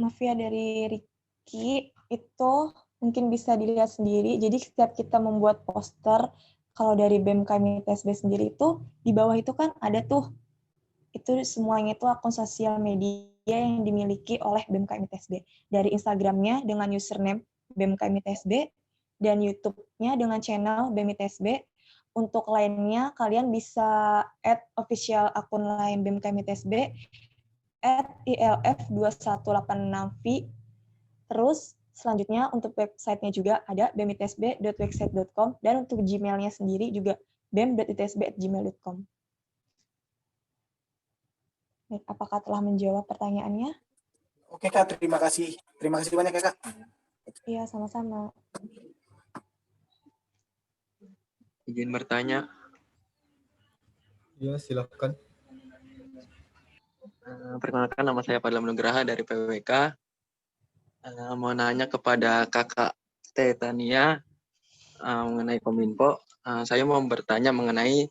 maaf ya dari Riki, itu mungkin bisa dilihat sendiri. Jadi setiap kita membuat poster, kalau dari BMKM ITSB sendiri itu, di bawah itu kan ada tuh, itu semuanya itu akun sosial media yang dimiliki oleh BMKM ITSB. Dari Instagramnya dengan username BMKM ITSB, dan YouTube-nya dengan channel BEM ITSB. Untuk lainnya, kalian bisa add official akun lain BMKM ITSB, @ilf2186v. Terus selanjutnya untuk websitenya juga ada bemitsb.website.com, dan untuk Gmailnya sendiri juga bem.itsb@gmail.com. Baik, apakah telah menjawab pertanyaannya? Oke, Kak, terima kasih. Terima kasih banyak, Kak. Iya, sama-sama. Izin bertanya. Ya, silakan. Perkenalkan, nama saya Padlam Nugraha dari PWK. Mau nanya kepada Kakak Tetania mengenai Kominfo. Saya mau bertanya mengenai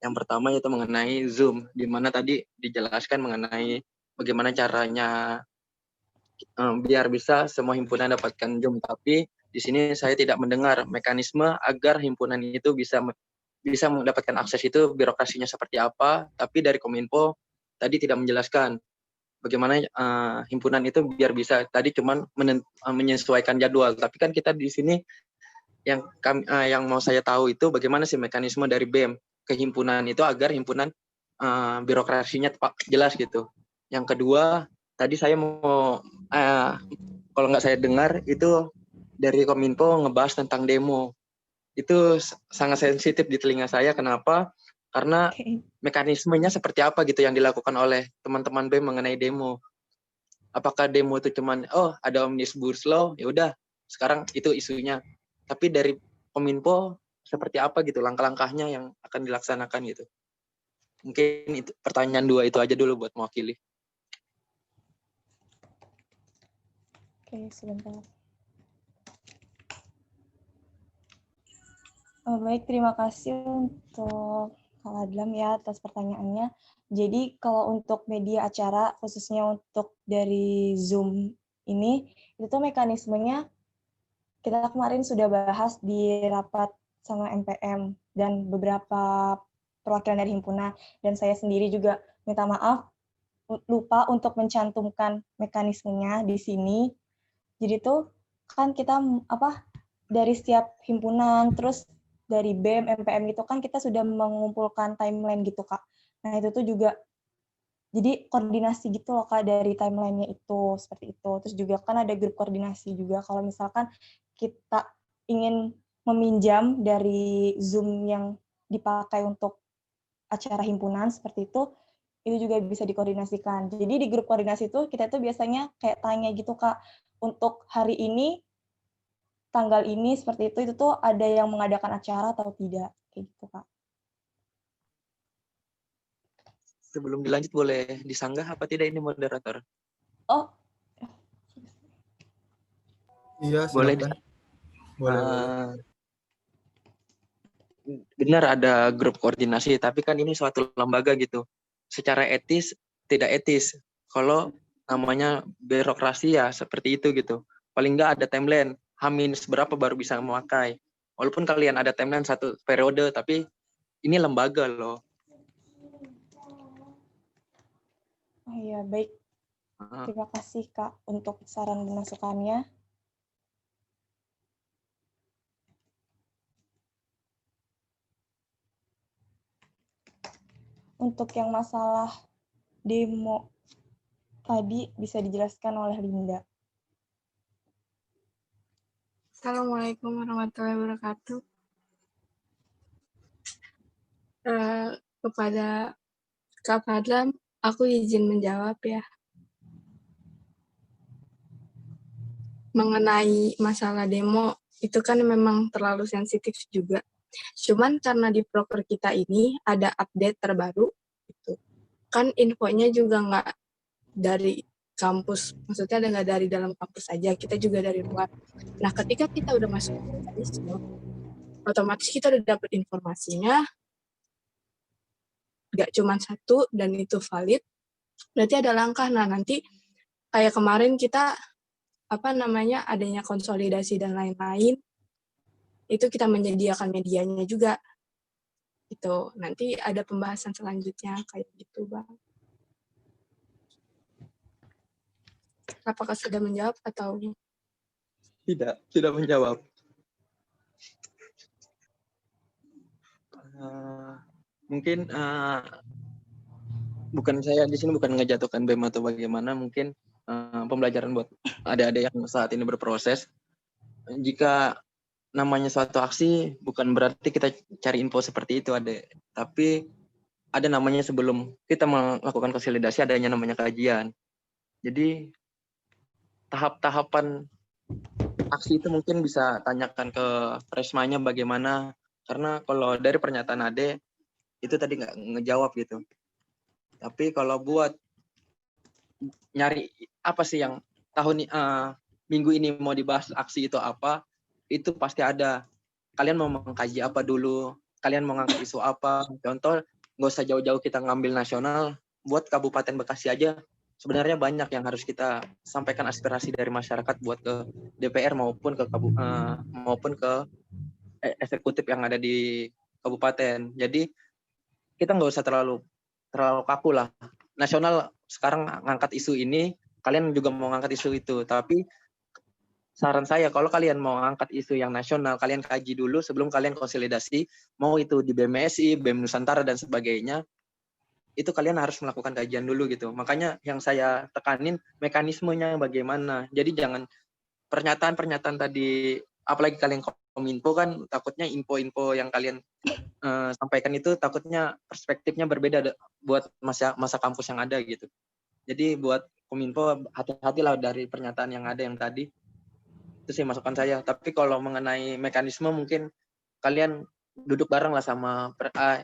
yang pertama, yaitu mengenai Zoom, di mana tadi dijelaskan mengenai bagaimana caranya biar bisa semua himpunan dapatkan Zoom, tapi di sini saya tidak mendengar mekanisme agar himpunan itu bisa mendapatkan akses itu, birokrasinya seperti apa, tapi dari Kominfo tadi tidak menjelaskan. bagaimana himpunan itu biar bisa tadi cuman menyesuaikan jadwal. Tapi kan kita di sini yang mau saya tahu itu bagaimana sih mekanisme dari BEM ke himpunan itu agar himpunan birokrasinya jelas gitu. Yang kedua, tadi saya mau kalau nggak saya dengar itu dari Kominfo ngebahas tentang demo. Itu sangat sensitif di telinga saya. Kenapa? Karena mekanismenya seperti apa gitu yang dilakukan oleh teman-teman BEM mengenai demo. Apakah demo itu cuman ada omnibus law, ya udah sekarang itu isunya. Tapi dari Kominfo seperti apa gitu langkah-langkahnya yang akan dilaksanakan gitu. Mungkin itu pertanyaan 2 itu aja dulu buat mewakili. Oke, sebentar. Baik, terima kasih untuk Kak Adlam ya atas pertanyaannya. Jadi kalau untuk media acara, khususnya untuk dari Zoom ini, itu tuh mekanismenya kita kemarin sudah bahas di rapat sama MPM dan beberapa perwakilan dari himpunan. Dan saya sendiri juga minta maaf, lupa untuk mencantumkan mekanismenya di sini. Jadi tuh kan kita dari setiap himpunan, terus dari BEM, MPM gitu kan kita sudah mengumpulkan timeline gitu, Kak. Nah, itu tuh juga jadi koordinasi gitu loh, Kak, dari timeline-nya itu, seperti itu. Terus juga kan ada grup koordinasi juga kalau misalkan kita ingin meminjam dari Zoom yang dipakai untuk acara himpunan seperti itu juga bisa dikoordinasikan. Jadi di grup koordinasi itu kita tuh biasanya kayak tanya gitu, Kak, untuk hari ini tanggal ini seperti itu tuh ada yang mengadakan acara atau tidak, kayak gitu, Kak. Sebelum dilanjut boleh disanggah apa tidak ini moderator? Oh. Iya, boleh. Boleh. Benar ada grup koordinasi, tapi kan ini suatu lembaga gitu. Secara etis tidak etis. Kalau namanya birokrasi ya seperti itu gitu. Paling nggak ada timeline. H- berapa baru bisa memakai. Walaupun kalian ada timeline 1 periode, tapi ini lembaga loh. Oh iya, baik. Terima kasih, Kak, untuk saran dan masukannya. Untuk yang masalah demo tadi bisa dijelaskan oleh Linda. Assalamualaikum warahmatullahi wabarakatuh. Kepada Kak Fadlan, aku izin menjawab ya. Mengenai masalah demo, itu kan memang terlalu sensitif juga. Cuman karena di proker kita ini ada update terbaru, gitu. Kan infonya juga nggak dari kampus, maksudnya nggak dari dalam kampus aja, kita juga dari luar. Nah, ketika kita udah masuk mekanisme, otomatis kita udah dapat informasinya, nggak cuma 1 dan itu valid, berarti ada langkah. Nah, nanti kayak kemarin kita adanya konsolidasi dan lain-lain, itu kita menyediakan medianya juga. Itu nanti ada pembahasan selanjutnya kayak gitu, Bang. Apakah sudah menjawab atau tidak menjawab? Mungkin bukan saya di sini bukan ngejatuhkan BEM atau bagaimana, mungkin pembelajaran buat adik-adik yang saat ini berproses. Jika namanya suatu aksi bukan berarti kita cari info seperti itu, adik. Tapi ada namanya sebelum kita melakukan konsolidasi adanya namanya kajian. Jadi tahap-tahapan aksi itu mungkin bisa tanyakan ke Presmanya bagaimana, karena kalau dari pernyataan Ade itu tadi nggak ngejawab gitu. Tapi kalau buat nyari apa sih yang minggu ini mau dibahas aksi itu apa, itu pasti ada. Kalian mau mengkaji apa dulu, kalian mau ngangkat isu apa. Contoh, nggak usah jauh-jauh kita ngambil nasional, buat Kabupaten Bekasi aja. Sebenarnya banyak yang harus kita sampaikan aspirasi dari masyarakat buat ke DPR maupun ke eksekutif yang ada di kabupaten. Jadi kita nggak usah terlalu kaku lah. Nasional sekarang ngangkat isu ini, kalian juga mau ngangkat isu itu. Tapi saran saya, kalau kalian mau ngangkat isu yang nasional, kalian kaji dulu sebelum kalian konsolidasi, mau itu di BMSI, BEM Nusantara, dan sebagainya, itu kalian harus melakukan kajian dulu gitu. Makanya yang saya tekanin mekanismenya bagaimana. Jadi jangan pernyataan-pernyataan tadi, apalagi kalian Kominfo kan takutnya info-info yang kalian sampaikan itu takutnya perspektifnya berbeda buat masa kampus yang ada gitu. Jadi buat Kominfo hati-hatilah dari pernyataan yang ada yang tadi. Itu sih masukan saya. Tapi kalau mengenai mekanisme mungkin kalian duduk bareng lah sama,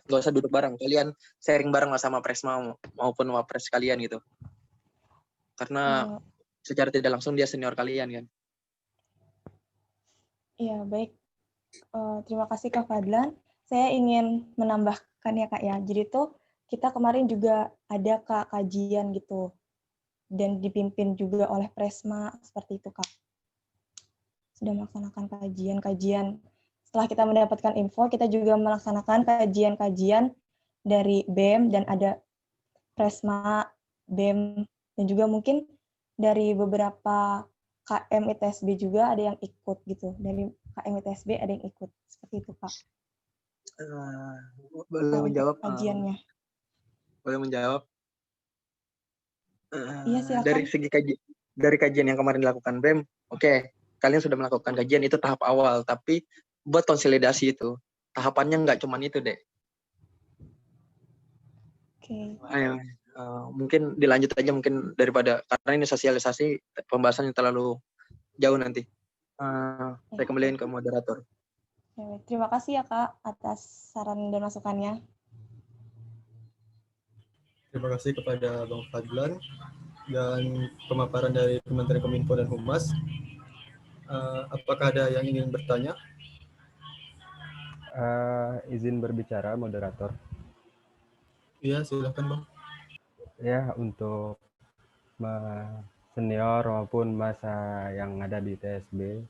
nggak usah duduk bareng, kalian sharing bareng lah sama Presma maupun Wapres kalian gitu. Karena secara tidak langsung dia senior kalian kan. Iya, baik. Terima kasih Kak Fadlan. Saya ingin menambahkan ya Kak ya. Jadi tuh kita kemarin juga ada Kak kajian gitu. Dan dipimpin juga oleh Presma seperti itu Kak. Sudah melaksanakan kajian-kajian. Setelah kita mendapatkan info, kita juga melaksanakan kajian-kajian dari BEM dan ada Presma, BEM, dan juga mungkin dari beberapa KM ITSB juga ada yang ikut gitu. Dari KM ITSB ada yang ikut. Seperti itu, Pak. Boleh menjawab? Kajiannya. Boleh menjawab? Iya, silakan. Dari kajian yang kemarin dilakukan BEM, oke. Kalian sudah melakukan kajian, itu tahap awal. Tapi buat konsolidasi itu, tahapannya nggak cuma itu, deh. Oke. Ayo, mungkin dilanjut aja mungkin daripada, karena ini sosialisasi, pembahasannya terlalu jauh nanti. Saya kembaliin ke moderator. Terima kasih ya Kak atas saran dan masukannya. Terima kasih kepada Bang Fadlan dan pemaparan dari Kementerian Kominfo dan Humas. Apakah ada yang ingin bertanya? Izin berbicara, moderator. Iya, silakan Bang. Ya, untuk senior maupun masa yang ada di TSB,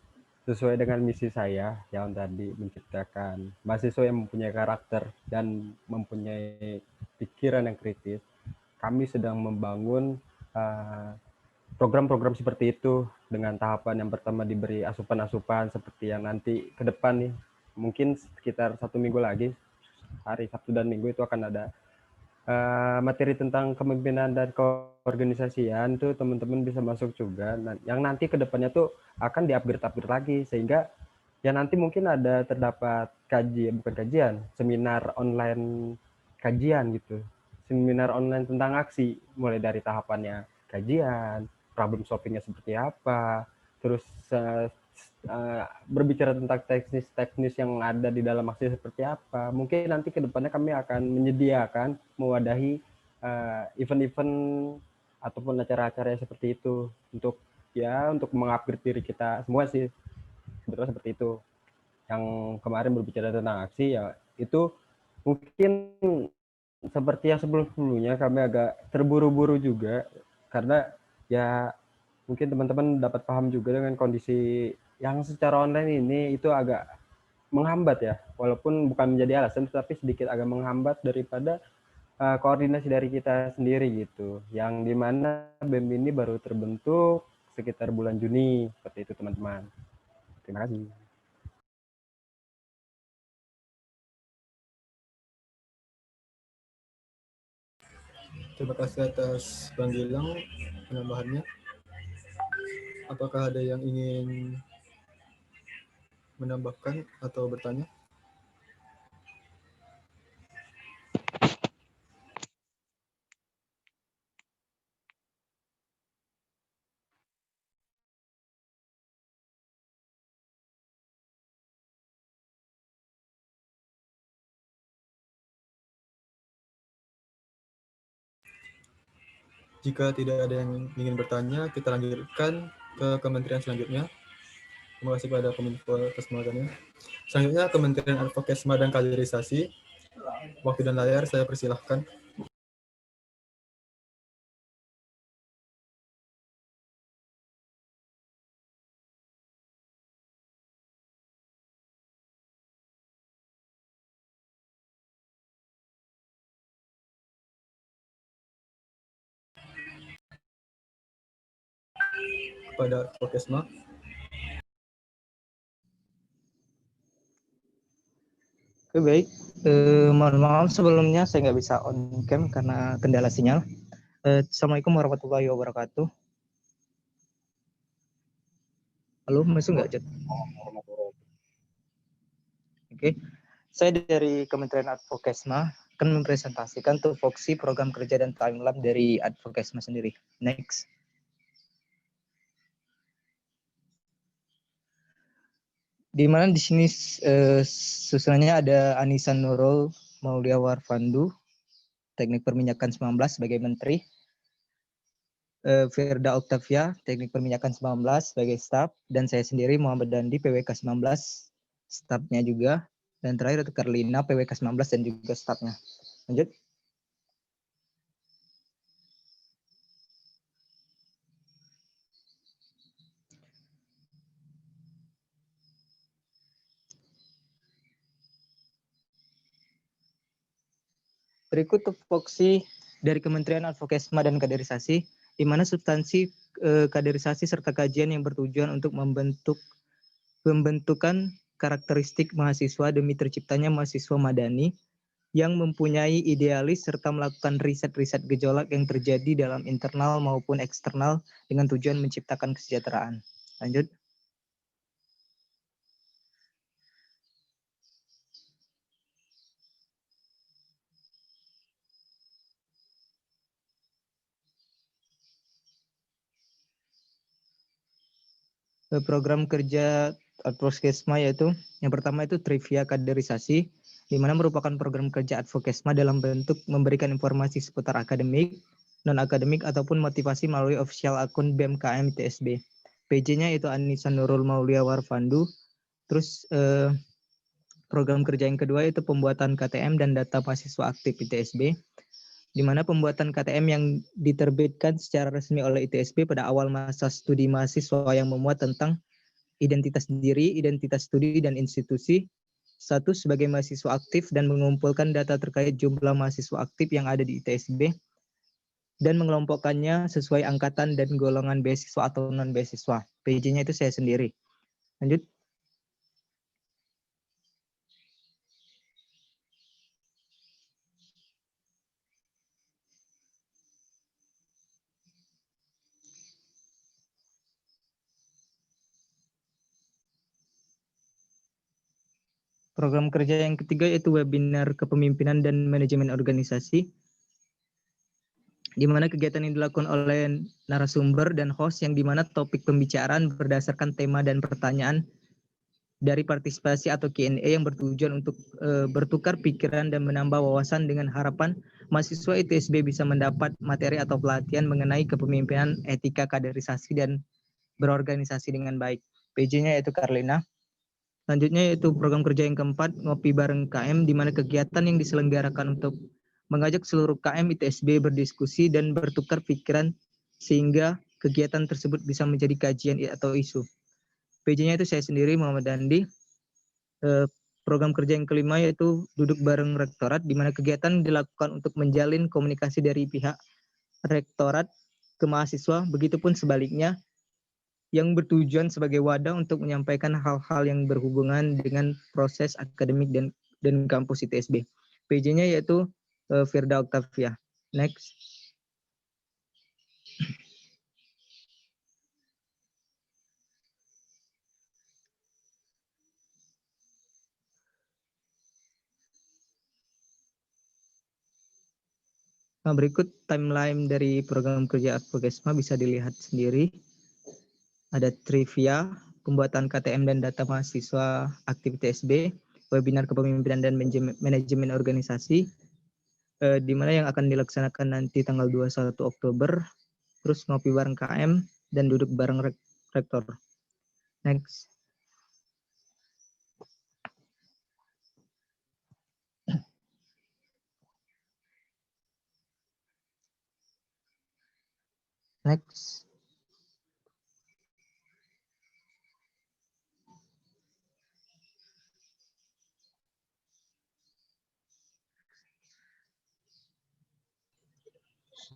sesuai dengan misi saya yang tadi menciptakan mahasiswa yang mempunyai karakter dan mempunyai pikiran yang kritis, kami sedang membangun program-program seperti itu dengan tahapan yang pertama diberi asupan-asupan seperti yang nanti ke depan nih, mungkin sekitar 1 minggu lagi, hari Sabtu dan Minggu itu akan ada materi tentang kepemimpinan dan keorganisasian tuh teman-teman bisa masuk juga. Yang nanti ke depannya tuh akan di-upgrade lagi sehingga ya nanti mungkin terdapat seminar online kajian gitu. Seminar online tentang aksi mulai dari tahapannya kajian, problem solvingnya seperti apa, terus berbicara tentang teknis yang ada di dalam aksi seperti apa. Mungkin nanti ke depannya kami akan menyediakan, mewadahi event-event ataupun acara-acara seperti itu untuk mengupgrade diri kita semua sih. Sebetulnya seperti itu. Yang kemarin berbicara tentang aksi ya itu mungkin seperti yang sebelum-sebelumnya kami agak terburu-buru juga karena ya mungkin teman-teman dapat paham juga dengan kondisi yang secara online ini itu agak menghambat ya, walaupun bukan menjadi alasan tetapi sedikit agak menghambat daripada koordinasi dari kita sendiri gitu, yang dimana BEM ini baru terbentuk sekitar bulan Juni, seperti itu teman-teman. Terima kasih. Terima kasih atas Bang Gilang penambahannya. Apakah ada yang ingin menambahkan atau bertanya? Jika tidak ada yang ingin bertanya, kita lanjutkan ke kementerian selanjutnya. Terima kasih kepada Kominfo atas penjelasannya. Selanjutnya, Kementerian Advokesma dan Kaderisasi. Waktu dan layar saya persilahkan. kepada Advokesma. Oke, baik. Mohon maaf sebelumnya saya nggak bisa on cam karena kendala sinyal. Assalamualaikum warahmatullahi wabarakatuh. Halo, masuk nggak, Jod? Oke, saya dari Kementerian Advokesma akan mempresentasikan tupoksi program kerja dan timeline dari Advokesma sendiri. Next. Di mana di sini susunannya ada Anissa Nurul Maulia Warfandu, Teknik Perminyakan 19 sebagai Menteri, Firda Octavia, Teknik Perminyakan 19 sebagai staf, dan saya sendiri Muhammad Dandi, PWK 19, stafnya juga, dan terakhir itu Karlina, PWK 19 dan juga stafnya. Lanjut. Berikut tupoksi dari Kementerian Advokesma dan Kaderisasi, di mana substansi kaderisasi serta kajian yang bertujuan untuk pembentukan karakteristik mahasiswa demi terciptanya mahasiswa madani yang mempunyai idealis serta melakukan riset-riset gejolak yang terjadi dalam internal maupun eksternal dengan tujuan menciptakan kesejahteraan. Lanjut. Program kerja Advokesma yaitu yang pertama itu trivia kaderisasi, di mana merupakan program kerja Advokesma dalam bentuk memberikan informasi seputar akademik, non-akademik ataupun motivasi melalui official akun BMKM ITSB. PJ-nya itu Anissa Nurul Maulia Warfandu. Terus program kerja yang kedua itu pembuatan KTM dan data mahasiswa aktif ITSB, di mana pembuatan KTM yang diterbitkan secara resmi oleh ITSB pada awal masa studi mahasiswa yang memuat tentang identitas diri, identitas studi, dan institusi. Satu, sebagai mahasiswa aktif dan mengumpulkan data terkait jumlah mahasiswa aktif yang ada di ITSB dan mengelompokkannya sesuai angkatan dan golongan beasiswa atau non-beasiswa. PJ-nya itu saya sendiri. Lanjut. Program kerja yang ketiga yaitu webinar kepemimpinan dan manajemen organisasi, di mana kegiatan yang dilakukan oleh narasumber dan host yang di mana topik pembicaraan berdasarkan tema dan pertanyaan dari partisipasi atau Q&A yang bertujuan untuk bertukar pikiran dan menambah wawasan dengan harapan mahasiswa ITSB bisa mendapat materi atau pelatihan mengenai kepemimpinan, etika, kaderisasi, dan berorganisasi dengan baik. PJ-nya yaitu Karlina. Selanjutnya yaitu program kerja yang keempat, Ngopi Bareng KM, di mana kegiatan yang diselenggarakan untuk mengajak seluruh KM ITSB berdiskusi dan bertukar pikiran sehingga kegiatan tersebut bisa menjadi kajian atau isu. PJ-nya itu saya sendiri, Muhammad Dandi. Program kerja yang kelima yaitu Duduk Bareng Rektorat, di mana kegiatan dilakukan untuk menjalin komunikasi dari pihak Rektorat ke mahasiswa, begitupun sebaliknya, yang bertujuan sebagai wadah untuk menyampaikan hal-hal yang berhubungan dengan proses akademik dan kampus ITSB. PJ-nya yaitu Firda Octavia. Next. Nah, berikut timeline dari program kerja Advokesma bisa dilihat sendiri. Ada trivia, pembuatan KTM dan data mahasiswa aktif ITSB, webinar kepemimpinan dan manajemen organisasi, di mana yang akan dilaksanakan nanti tanggal 21 Oktober, terus ngopi bareng KM, dan duduk bareng rektor. Next. Next.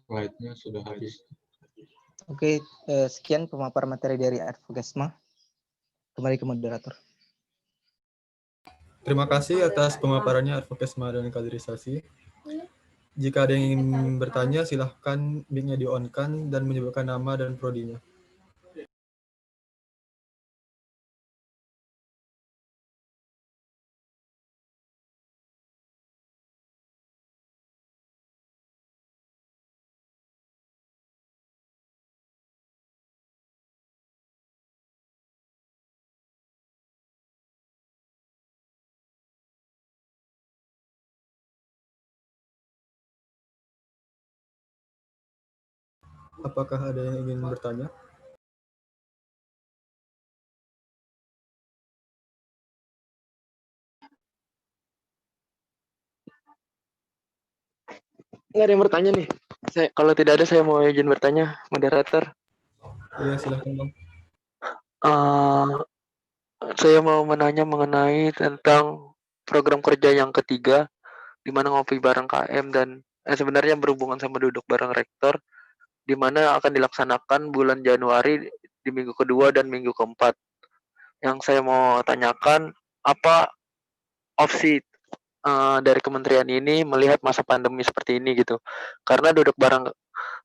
Slide-nya sudah habis. Oke, sekian pemaparan materi dari Advokesma. Kembali ke moderator. Terima kasih atas pemaparannya Advokesma dan kaderisasi. Jika ada yang ingin bertanya, silahkan mic-nya di-on-kan dan menyebutkan nama dan prodinya. Apakah ada yang ingin bertanya? Nggak ada yang bertanya nih. Kalau tidak ada, saya mau izin bertanya, moderator. Iya, silahkan Bang. Saya mau menanya mengenai tentang program kerja yang ketiga, di mana ngopi bareng KM dan sebenarnya berhubungan sama duduk bareng rektor, di mana akan dilaksanakan bulan Januari di minggu kedua dan minggu keempat. Yang saya mau tanyakan, apa opsi dari kementerian ini melihat masa pandemi seperti ini gitu? Karena duduk bareng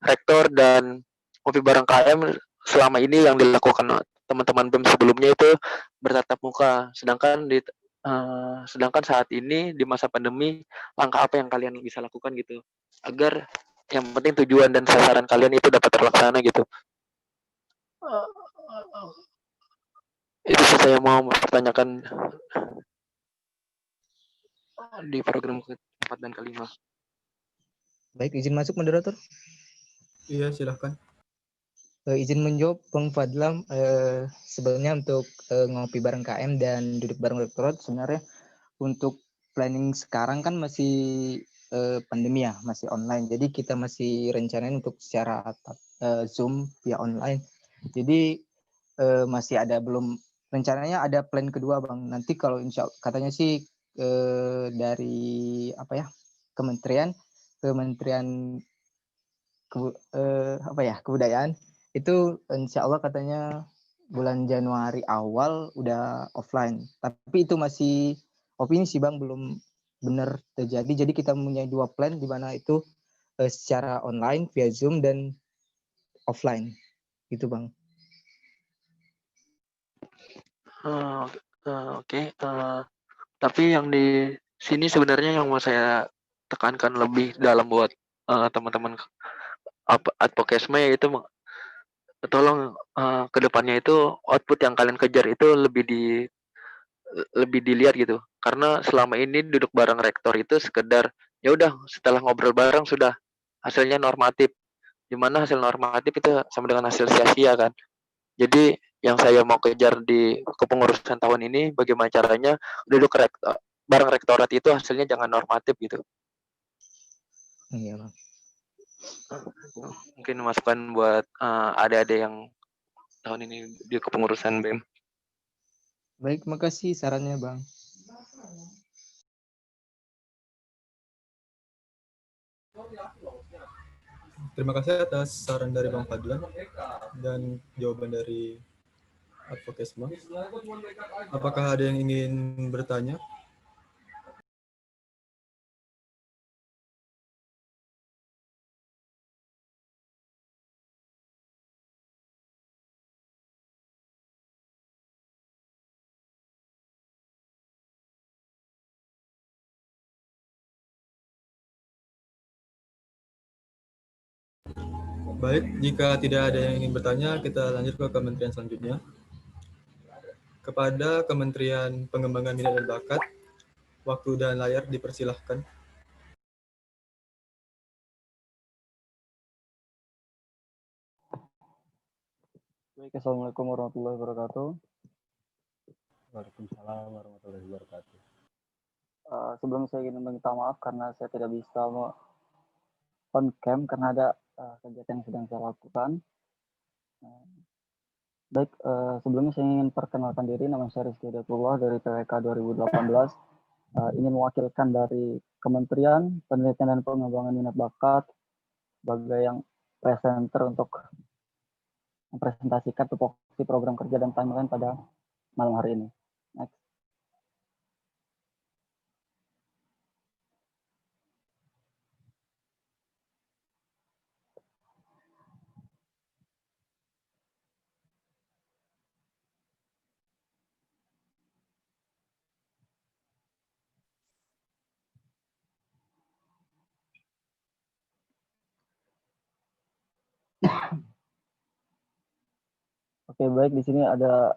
rektor dan ngopi bareng KM selama ini yang dilakukan teman-teman BEM sebelumnya itu bertatap muka, sedangkan saat ini di masa pandemi, langkah apa yang kalian bisa lakukan gitu agar yang penting tujuan dan sasaran kalian itu dapat terlaksana gitu. Itu sih saya mau mempertanyakan di program keempat dan kelima. Baik, izin masuk moderator. Iya, silahkan. Izin menjawab Bang Fadlam, sebenarnya untuk ngopi bareng KM dan duduk bareng rektorat, sebenarnya untuk planning sekarang kan masih pandemi ya, masih online. Jadi kita masih rencanain untuk secara Zoom via online. Jadi masih ada belum, rencananya ada plan kedua Bang. Nanti kalau insya Allah, katanya sih dari apa ya, Kementerian Kebudayaan itu insya Allah katanya bulan Januari awal udah offline. Tapi itu masih opini sih Bang, belum benar terjadi. Jadi kita punya dua plan di mana itu secara online via Zoom dan offline. Gitu Bang. Oke. Tapi yang di sini sebenarnya yang mau saya tekankan lebih dalam buat teman-teman Advokesma yaitu tolong kedepannya itu output yang kalian kejar itu lebih dilihat gitu, karena selama ini duduk bareng rektor itu sekedar ya udah setelah ngobrol bareng sudah hasilnya normatif, dimana hasil normatif itu sama dengan hasil sia-sia kan. Jadi yang saya mau kejar di kepengurusan tahun ini bagaimana caranya duduk bareng rektorat itu hasilnya jangan normatif gitu. Iya Bang. Mungkin masukan buat adik-adik yang tahun ini di kepengurusan BEM. Baik, makasih sarannya Bang. Terima kasih atas saran dari Bang Fadlan dan jawaban dari Advokesma. Apakah ada yang ingin bertanya? Baik, jika tidak ada yang ingin bertanya, kita lanjut ke kementerian selanjutnya. Kepada Kementerian Pengembangan Minat dan Bakat, waktu dan layar dipersilahkan. Baik, Assalamualaikum warahmatullahi wabarakatuh. Waalaikumsalam warahmatullahi wabarakatuh. Sebelum saya ingin meminta maaf karena saya tidak bisa on cam karena ada kegiatan yang sedang saya lakukan. Baik, sebelumnya saya ingin perkenalkan diri, nama saya Rizky Hidayatullah dari PWK 2018. Ingin mewakilkan dari Kementerian Penelitian dan Pengembangan Minat Bakat sebagai yang presenter untuk mempresentasikan tupoksi program kerja dan timeline pada malam hari ini. Next. Oke, baik, di sini ada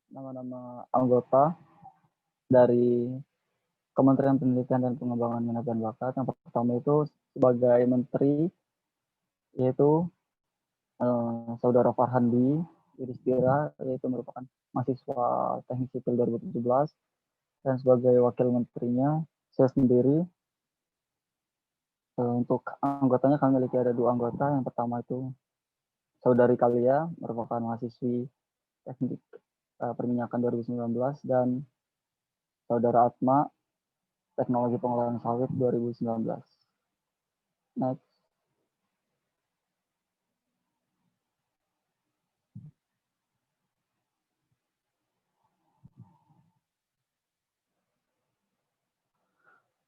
nama-nama anggota dari Kementerian Pendidikan dan Pengembangan Minat dan Bakat. Yang pertama itu sebagai menteri, yaitu Saudara Farhan Dwi Yudhistira, yaitu merupakan mahasiswa Teknik Sipil 2017, dan sebagai wakil menterinya saya sendiri. Untuk anggotanya kami memiliki ada 2 anggota. Yang pertama itu Saudari Kalia, merupakan mahasiswi Teknik Perminyakan 2019, dan Saudara Atma, Teknologi Pengolahan Sawit 2019. Next.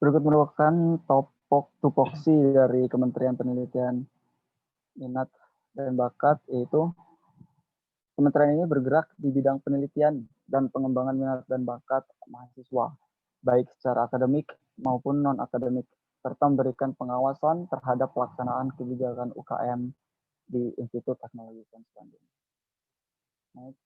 Berikut merupakan tupoksi dari Kementerian Penelitian Minat dan Bakat, yaitu kementerian ini bergerak di bidang penelitian dan pengembangan minat dan bakat mahasiswa, baik secara akademik maupun non-akademik, serta memberikan pengawasan terhadap pelaksanaan kebijakan UKM di Institut Teknologi Sains Bandung. Next.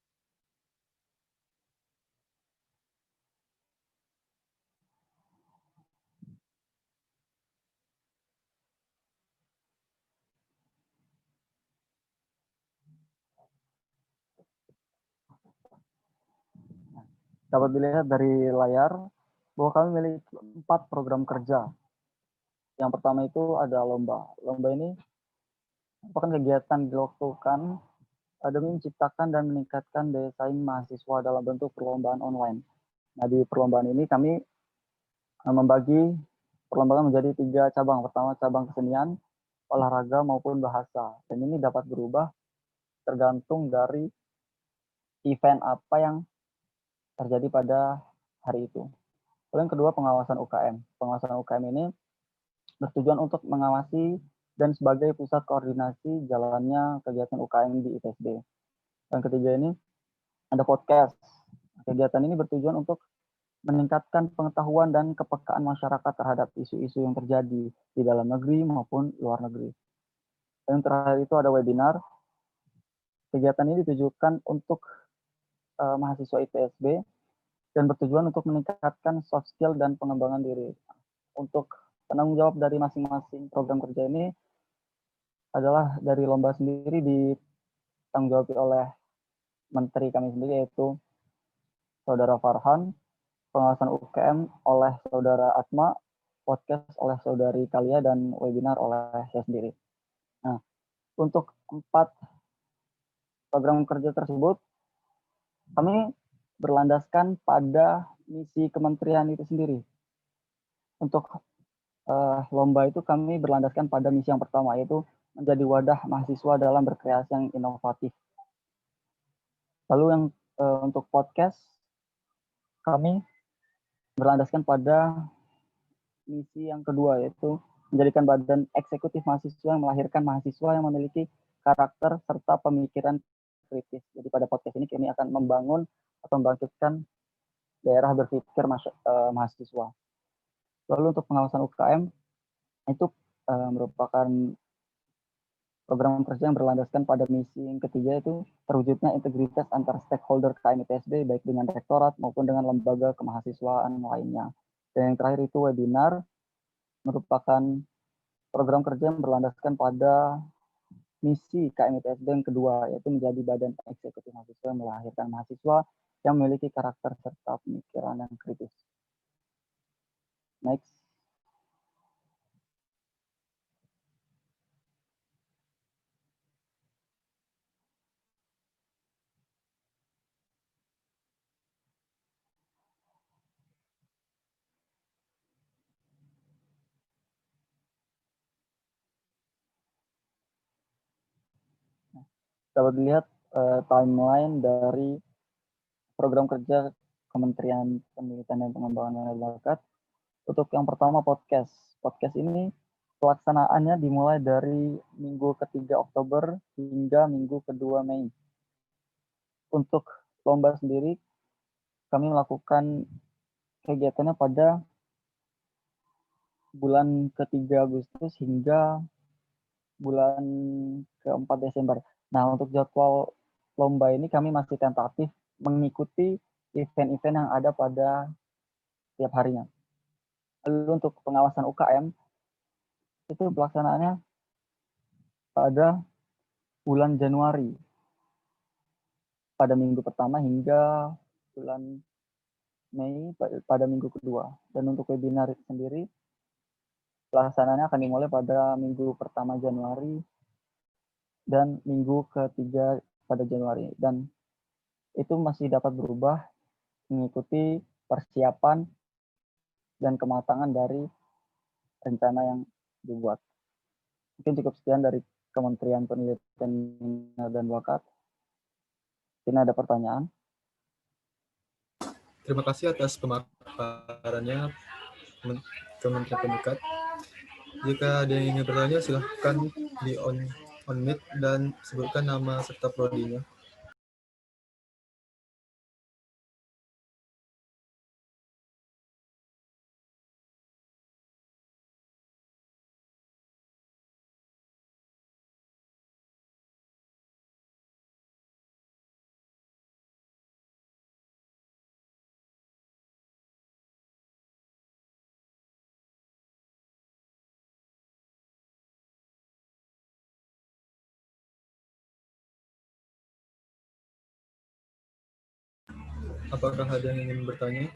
Dapat dilihat dari layar bahwa kami memiliki 4 program kerja. Yang pertama itu ada lomba. Lomba ini merupakan kegiatan dilakukan demi menciptakan dan meningkatkan daya saing mahasiswa dalam bentuk perlombaan online. Nah, di perlombaan ini kami membagi perlombaan menjadi 3 cabang. Pertama, cabang kesenian, olahraga, maupun bahasa. Dan ini dapat berubah tergantung dari event apa yang terjadi pada hari itu. Lalu yang kedua, pengawasan UKM. Pengawasan UKM ini bertujuan untuk mengawasi dan sebagai pusat koordinasi jalannya kegiatan UKM di ITSB. Yang ketiga ini ada podcast. Kegiatan ini bertujuan untuk meningkatkan pengetahuan dan kepekaan masyarakat terhadap isu-isu yang terjadi di dalam negeri maupun luar negeri. Dan yang terakhir itu ada webinar. Kegiatan ini ditujukan untuk mahasiswa ITSB dan bertujuan untuk meningkatkan soft skill dan pengembangan diri. Untuk penanggung jawab dari masing-masing program kerja ini adalah dari lomba sendiri ditanggung jawab oleh menteri kami sendiri, yaitu Saudara Farhan, pengawasan UKM oleh Saudara Atma, podcast oleh Saudari Kalia, dan webinar oleh saya sendiri. Nah, untuk 4 program kerja tersebut, kami berlandaskan pada misi kementerian itu sendiri. Untuk lomba itu kami berlandaskan pada misi yang pertama, yaitu menjadi wadah mahasiswa dalam berkreasi yang inovatif. Lalu yang untuk podcast, kami berlandaskan pada misi yang kedua, yaitu menjadikan badan eksekutif mahasiswa yang melahirkan mahasiswa yang memiliki karakter serta pemikiran kritis. Jadi pada podcast ini kami akan membangun atau membangkitkan daerah berpikir mahasiswa. Lalu untuk pengawasan UKM, itu merupakan program kerja yang berlandaskan pada misi yang ketiga, itu terwujudnya integritas antar stakeholder KMITSB, baik dengan rektorat maupun dengan lembaga kemahasiswaan lainnya. Dan yang terakhir itu webinar, merupakan program kerja yang berlandaskan pada misi KMITSB yang kedua, yaitu menjadi badan eksekutif mahasiswa yang melahirkan mahasiswa yang memiliki karakter serta pemikiran yang kritis. Next. dapat dilihat timeline dari program kerja Kementerian Pendidikan dan Pengembangan Bakat. Untuk yang pertama podcast. Podcast ini pelaksanaannya dimulai dari minggu ketiga Oktober hingga minggu kedua Mei. Untuk lomba sendiri, kami melakukan kegiatannya pada bulan ketiga Agustus hingga bulan keempat Desember. Nah, untuk jadwal lomba ini kami masih tentatif mengikuti event-event yang ada pada tiap harinya. Lalu untuk pengawasan UKM, itu pelaksanaannya pada bulan Januari, pada minggu pertama hingga bulan Mei pada minggu kedua. Dan untuk webinar sendiri, pelaksanaannya akan dimulai pada minggu pertama Januari dan minggu ketiga pada Januari. Dan itu masih dapat berubah mengikuti persiapan dan kematangan dari rencana yang dibuat. Mungkin cukup sekian dari Kementerian Pendidikan dan Bakat. Ini ada pertanyaan? Terima kasih atas pemaparannya Kementerian Pendidikan. Jika ada yang ingin bertanya, silahkan di on mic dan sebutkan nama serta prodinya. Apakah ada yang ingin bertanya?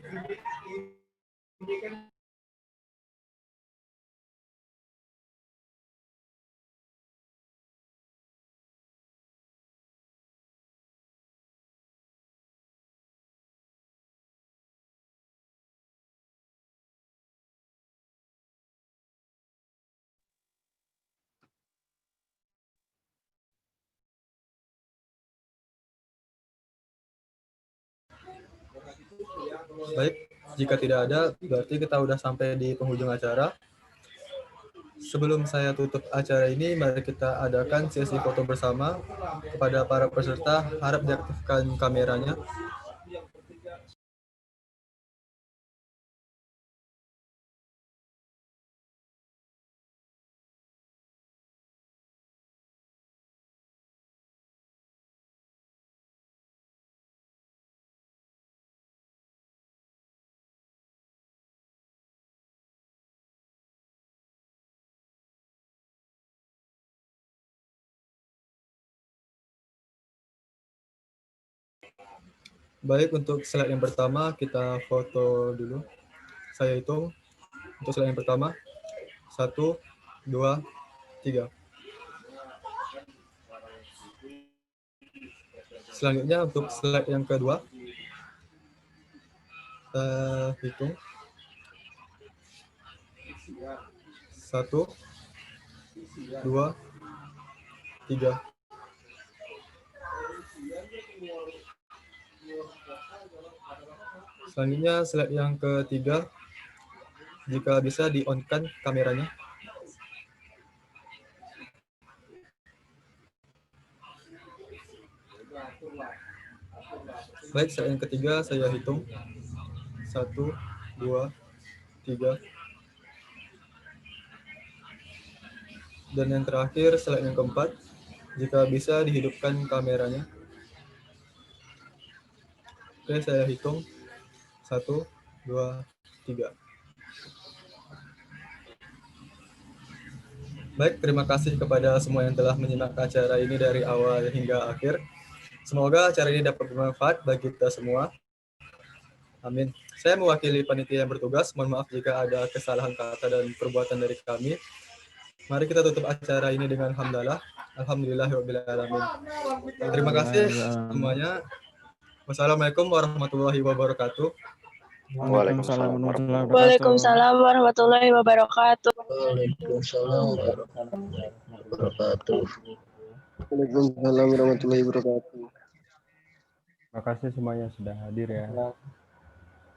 Baik, jika tidak ada, berarti kita sudah sampai di penghujung acara. Sebelum saya tutup acara ini, mari kita adakan sesi foto bersama. Kepada para peserta, harap diaktifkan kameranya. Baik, untuk slide yang pertama kita foto dulu. Saya hitung untuk slide yang pertama. 1, 2, 3. Selanjutnya untuk slide yang kedua. Kita hitung. 1, 2, 3. Selanjutnya slide yang ketiga, jika bisa di-on-kan kameranya. Baik, slide yang ketiga saya hitung. 1, 2, 3. Dan yang terakhir slide yang keempat, jika bisa dihidupkan kameranya. Oke, saya hitung. 1, 2, 3. Baik, terima kasih kepada semua yang telah menyimak acara ini dari awal hingga akhir. Semoga acara ini dapat bermanfaat bagi kita semua. Amin. Saya mewakili panitia yang bertugas. Mohon maaf jika ada kesalahan kata dan perbuatan dari kami. Mari kita tutup acara ini dengan hamdalah. Alhamdulillahirrahmanirrahim. Terima kasih semuanya. Wassalamualaikum warahmatullahi wabarakatuh. Waalaikumsalam warahmatullahi wabarakatuh. Waalaikumsalam warahmatullahi wabarakatuh. Waalaikumsalam warahmatullahi wabarakatuh. Waalaikumsalam warahmatullahi wabarakatuh. Terima kasih semuanya sudah hadir ya. Ya.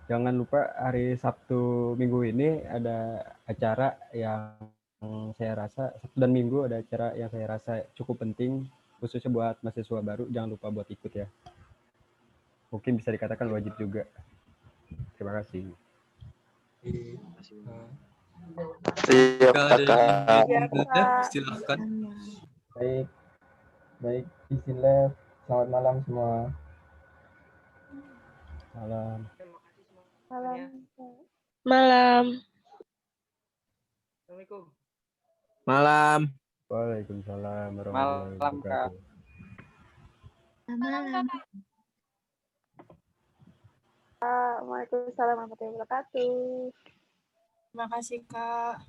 Jangan lupa hari Sabtu Minggu ini ada acara yang saya rasa, Sabtu dan Minggu ada acara yang saya rasa cukup penting, khususnya buat mahasiswa baru. Jangan lupa buat ikut ya. Mungkin bisa dikatakan wajib juga. Terima kasih. Jika ada yang ingin silahkan. Baik, bismillah. Selamat malam semua. Malam. Malam. Assalamualaikum. Malam. Waalaikumsalam warahmatullahi wabarakatuh. Malam. Waalaikumsalam warahmatullahi wabarakatuh. Terima kasih, Kak.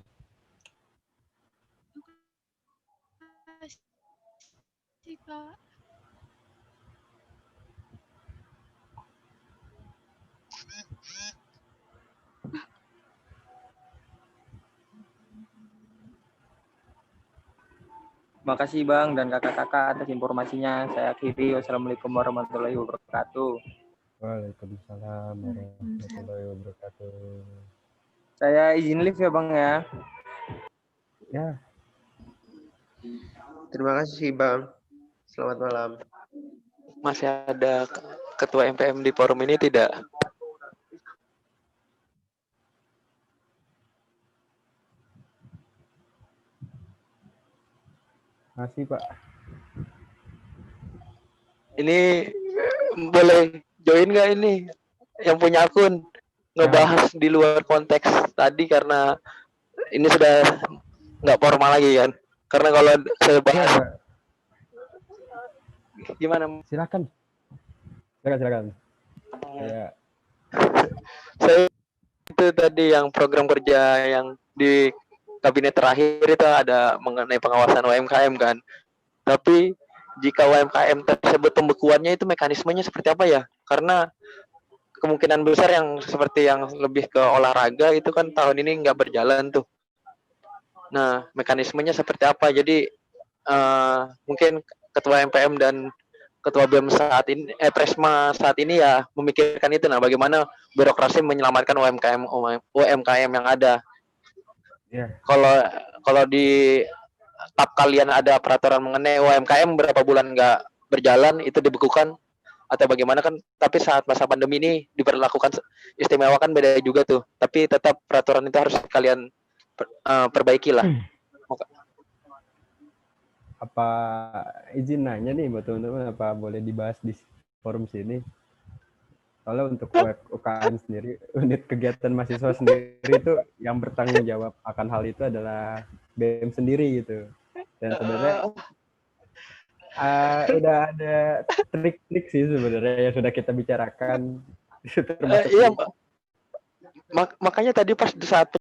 Kak. Terima kasih Bang dan kakak-kakak atas informasinya. Saya akhiri. Wassalamualaikum warahmatullahi wabarakatuh. Waalaikumsalam warahmatullahi wabarakatuh. Saya izin live ya Bang ya. Ya. Terima kasih Bang. Selamat malam. Masih ada ketua MPM di forum ini tidak? Masih Pak. Ini boleh join nggak ini yang punya akun ngebahas di luar konteks tadi karena ini sudah nggak formal lagi kan? Karena kalau saya bahas gimana? Silakan. Silakan. Ya. Saya itu tadi yang program kerja yang di kabinet terakhir itu ada mengenai pengawasan UMKM kan. Tapi jika UMKM tersebut pembekuannya itu mekanismenya seperti apa ya? Karena kemungkinan besar yang seperti yang lebih ke olahraga itu kan tahun ini nggak berjalan tuh. Nah, mekanismenya seperti apa? Jadi mungkin ketua MPM dan ketua BEM saat ini, Presma saat ini ya memikirkan itu. Nah, bagaimana birokrasi menyelamatkan UMKM yang ada? Yeah. Kalau di tab kalian ada peraturan mengenai UMKM berapa bulan nggak berjalan itu dibekukan atau bagaimana kan? Tapi saat masa pandemi ini diberlakukan istimewa kan beda juga tuh. Tapi tetap peraturan itu harus kalian perbaiki lah. Apa izin nanya nih buat teman-teman, apa boleh dibahas di forum sini? Soalnya untuk UKM sendiri, unit kegiatan mahasiswa sendiri itu yang bertanggung jawab akan hal itu adalah BEM sendiri gitu. Dan sebenarnya udah ada trik-trik sih sebenarnya yang sudah kita bicarakan. Iya, makanya tadi pas di saat